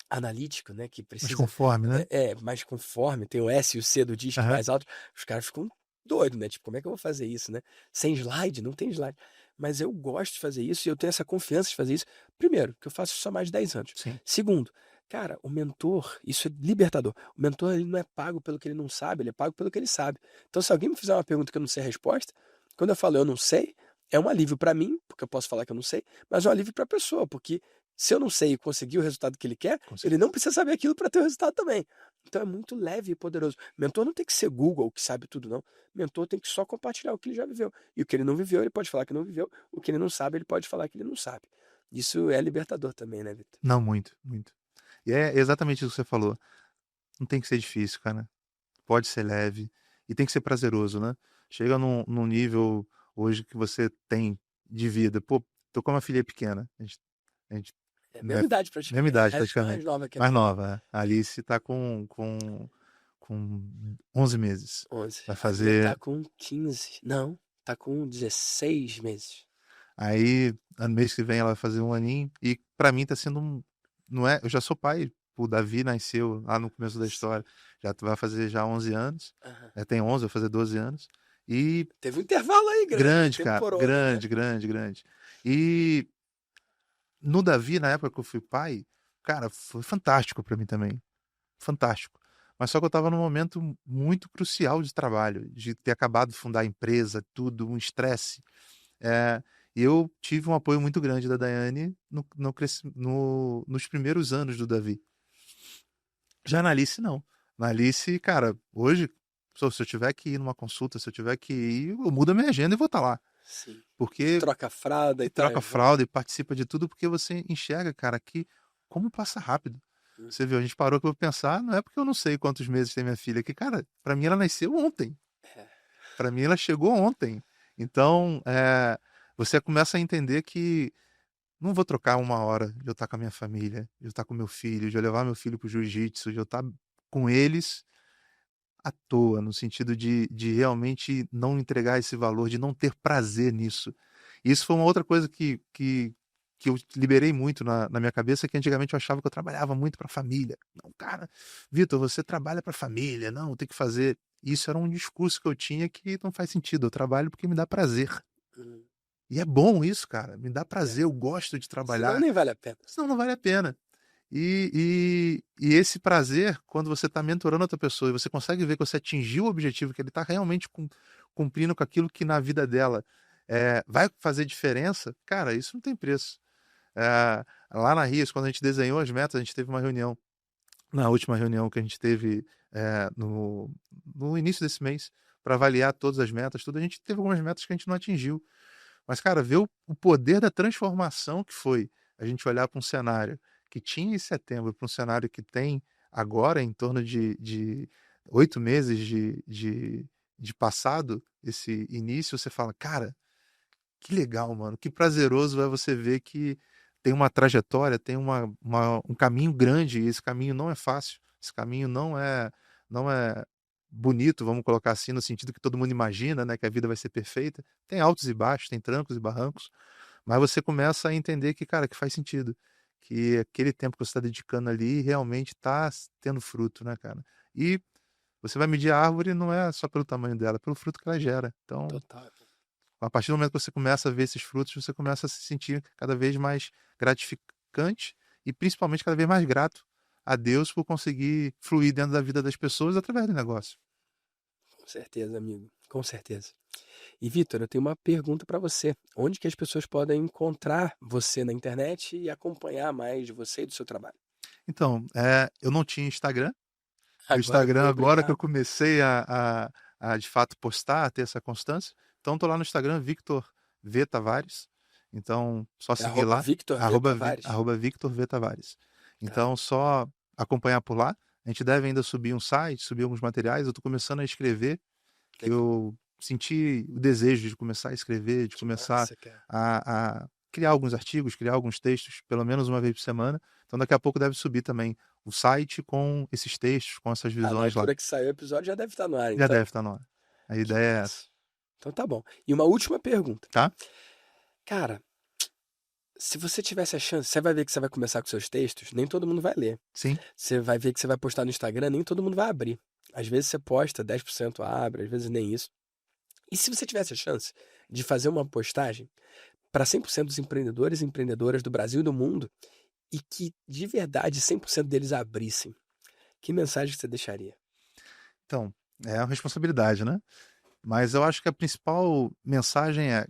Analítico, né, que Mas precisa conforme, né? mais conforme, tem o S e o C do disque Aham. mais alto, os caras ficam doidos, né? Tipo, como é que eu vou fazer isso, né? Sem slide? Não tem slide. Mas eu gosto de fazer isso e eu tenho essa confiança de fazer isso. Primeiro, que eu faço isso há mais de 10 anos. Sim. Segundo, cara, o mentor, isso é libertador. O mentor, ele não é pago pelo que ele não sabe, ele é pago pelo que ele sabe. Então, se alguém me fizer uma pergunta que eu não sei a resposta, quando eu falo eu não sei, é um alívio para mim, porque eu posso falar que eu não sei, mas é um alívio para a pessoa, porque se eu não sei e conseguir o resultado que ele quer, Com ele certeza. não precisa saber aquilo para ter o resultado também. Então é muito leve e poderoso. Mentor não tem que ser Google, que sabe tudo, não. Mentor tem que só compartilhar o que ele já viveu. E o que ele não viveu, ele pode falar que não viveu. O que ele não sabe, ele pode falar que ele não sabe. Isso é libertador também, né, Vitor? Não, muito, muito. E é exatamente isso que você falou. Não tem que ser difícil, cara. Pode ser leve e tem que ser prazeroso, né? Chega num nível hoje que você tem de vida. Pô, tô com uma filha pequena. A gente É a né, mesma idade mesma praticamente. idade Aliás, mais praticamente. nova que a Mais minha. nova, é. A Alice tá com 11 meses. 11. Vai A minha tá fazer. com 15. Não, tá com 16 meses. Aí, ano mês que vem, ela vai fazer um aninho. E pra mim tá sendo um. Não é, eu já sou pai. O Davi nasceu lá no começo da história. Já vai fazer já 11 anos. Aham. Tem 11, vai fazer 12 anos. E Teve um intervalo aí grande, grande, cara. temporou, né? Grande, grande, grande. E no Davi, na época que eu fui pai, cara, foi fantástico pra mim também. Fantástico. Mas só que eu estava num momento muito crucial de trabalho, de ter acabado de fundar a empresa, tudo, um estresse. Eh, e eu tive um apoio muito grande da Daiane nos primeiros anos do Davi. Já na Alice, não. Na Alice, cara, hoje, se eu tiver que ir numa consulta, se eu tiver que ir, eu mudo a minha agenda e vou estar lá. Sim. Porque Troca a fralda e e troca tal. fralda e participa de tudo, porque você enxerga, cara, que como passa rápido. Você viu, a gente parou para pensar, não é porque eu não sei quantos meses tem minha filha, que, cara, para mim ela nasceu ontem. É. Para mim ela chegou ontem. Então, você começa a entender que não vou trocar uma hora de eu estar com a minha família, de eu estar com meu filho, de eu levar meu filho pro jiu-jitsu, de eu estar com eles à toa, no sentido de realmente não entregar esse valor, de não ter prazer nisso. E isso foi uma outra coisa que eu liberei muito na minha cabeça, que antigamente eu achava que eu trabalhava muito para a família. Não, cara, Vitor, você trabalha para a família, não, tem que fazer. Isso era um discurso que eu tinha que não faz sentido. Eu trabalho porque me dá prazer. Hum, E é bom isso, cara. Me dá é. prazer, eu gosto de Senão trabalhar. nem vale a pena. Senão não vale a pena. E esse prazer, quando você está mentorando outra pessoa e você consegue ver que você atingiu o objetivo, que ele está realmente cumprindo com aquilo que na vida dela vai fazer diferença, cara, isso não tem preço. Lá na Rias, quando a gente desenhou as metas, a gente teve uma reunião, na última reunião que a gente teve no início desse mês, para avaliar todas as metas, tudo. A gente teve algumas metas que a gente não atingiu. Mas, cara, ver o poder da transformação que foi a gente olhar para um cenário que tinha em setembro para um cenário que tem agora em torno de 8 meses de passado, esse início, você fala, cara, que legal, mano, que prazeroso é você ver que tem uma trajetória, tem um caminho grande, e esse caminho não é fácil, esse caminho não é bonito, vamos colocar assim, no sentido que todo mundo imagina, né, que a vida vai ser perfeita. Tem altos e baixos, tem trancos e barrancos, mas você começa a entender que, cara, que faz sentido, que aquele tempo que você está dedicando ali realmente está tendo fruto, né, cara? E você vai medir a árvore não é só pelo tamanho dela, é pelo fruto que ela gera. Então, Total. a partir do momento que você começa a ver esses frutos, você começa a se sentir cada vez mais gratificante e principalmente cada vez mais grato a Deus por conseguir fluir dentro da vida das pessoas através do negócio. Com certeza, amigo. Com certeza. E, Vitor, eu tenho uma pergunta para você. Onde que as pessoas podem encontrar você na internet e acompanhar mais de você e do seu trabalho? Então, eu não tinha Instagram. O Agora Instagram, eu agora que eu comecei a de fato postar, a ter essa constância. Então, tô lá no Instagram, Victor V. Tavares. Então, só seguir lá. Victor V. Arroba, Tavares. arroba Victor V. Tavares. Então, só acompanhar por lá. A gente deve ainda subir um site, subir alguns materiais. Eu tô começando a escrever. Eu senti o desejo de começar a escrever, de começar a criar alguns artigos, criar alguns textos, pelo menos uma vez por semana. Então, daqui a pouco deve subir também o site com esses textos, com essas visões lá. Na altura que saiu o episódio já deve estar no ar, então. Já deve estar no ar. A ideia é essa. Então tá bom. E uma última pergunta. Tá? Cara, se você tivesse a chance, você vai ver que você vai começar com seus textos, nem todo mundo vai ler. Sim. Você vai ver que você vai postar no Instagram, nem todo mundo vai abrir. Às vezes você posta, 10% abre, às vezes nem isso. E se você tivesse a chance de fazer uma postagem para 100% dos empreendedores e empreendedoras do Brasil e do mundo e que de verdade 100% deles abrissem, que mensagem você deixaria? Então, é uma responsabilidade, né? Mas eu acho que a principal mensagem é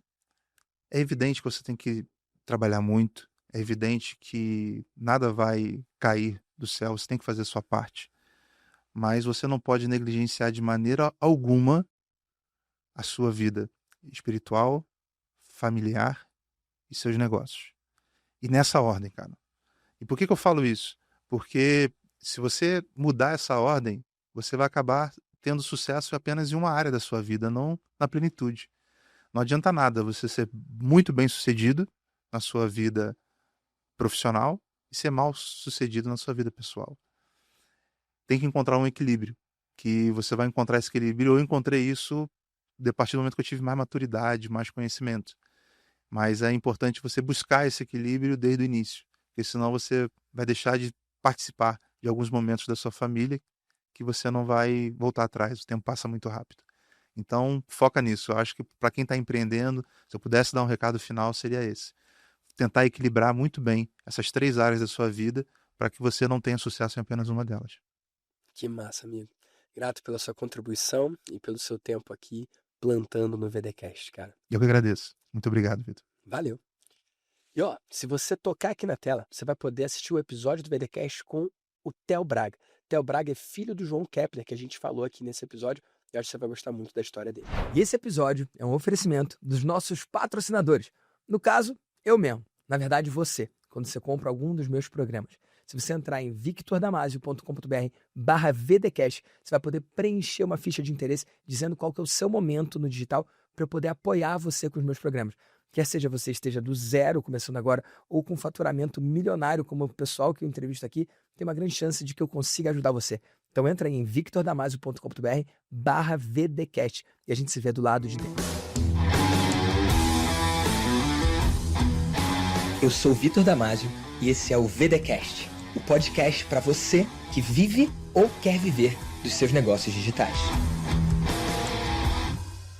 evidente que você tem que trabalhar muito, é evidente que nada vai cair do céu, você tem que fazer a sua parte. Mas você não pode negligenciar de maneira alguma a sua vida espiritual, familiar e seus negócios. E nessa ordem, cara. E por que eu falo isso? Porque se você mudar essa ordem, você vai acabar tendo sucesso apenas em uma área da sua vida, não na plenitude. Não adianta nada você ser muito bem sucedido na sua vida profissional e ser mal sucedido na sua vida pessoal. Tem que encontrar um equilíbrio, que você vai encontrar esse equilíbrio. Eu encontrei isso a partir do momento que eu tive mais maturidade, mais conhecimento. Mas é importante você buscar esse equilíbrio desde o início, porque senão você vai deixar de participar de alguns momentos da sua família que você não vai voltar atrás, o tempo passa muito rápido. Então, foca nisso. Eu acho que para quem está empreendendo, se eu pudesse dar um recado final, seria esse. Tentar equilibrar muito bem essas 3 áreas da sua vida para que você não tenha sucesso em apenas uma delas. Que massa, amigo. Grato pela sua contribuição e pelo seu tempo aqui plantando no VDcast, cara. Eu que agradeço. Muito obrigado, Vitor. Valeu. E ó, se você tocar aqui na tela, você vai poder assistir o episódio do VDcast com o Theo Braga. Theo Braga é filho do João Kepler, que a gente falou aqui nesse episódio. Eu acho que você vai gostar muito da história dele. E esse episódio é um oferecimento dos nossos patrocinadores. No caso, eu mesmo. Na verdade, você, quando você compra algum dos meus programas. Se você entrar em victordamasio.com.br/VDcast, você vai poder preencher uma ficha de interesse dizendo qual que é o seu momento no digital para eu poder apoiar você com os meus programas. Quer seja você esteja do zero, começando agora, ou com faturamento milionário, como o pessoal que eu entrevisto aqui, tem uma grande chance de que eu consiga ajudar você. Então entra aí em victordamasio.com.br/VDcast e a gente se vê do lado de dentro. Eu sou Vitor Damasio e esse é o VDcast, o podcast para você que vive ou quer viver dos seus negócios digitais.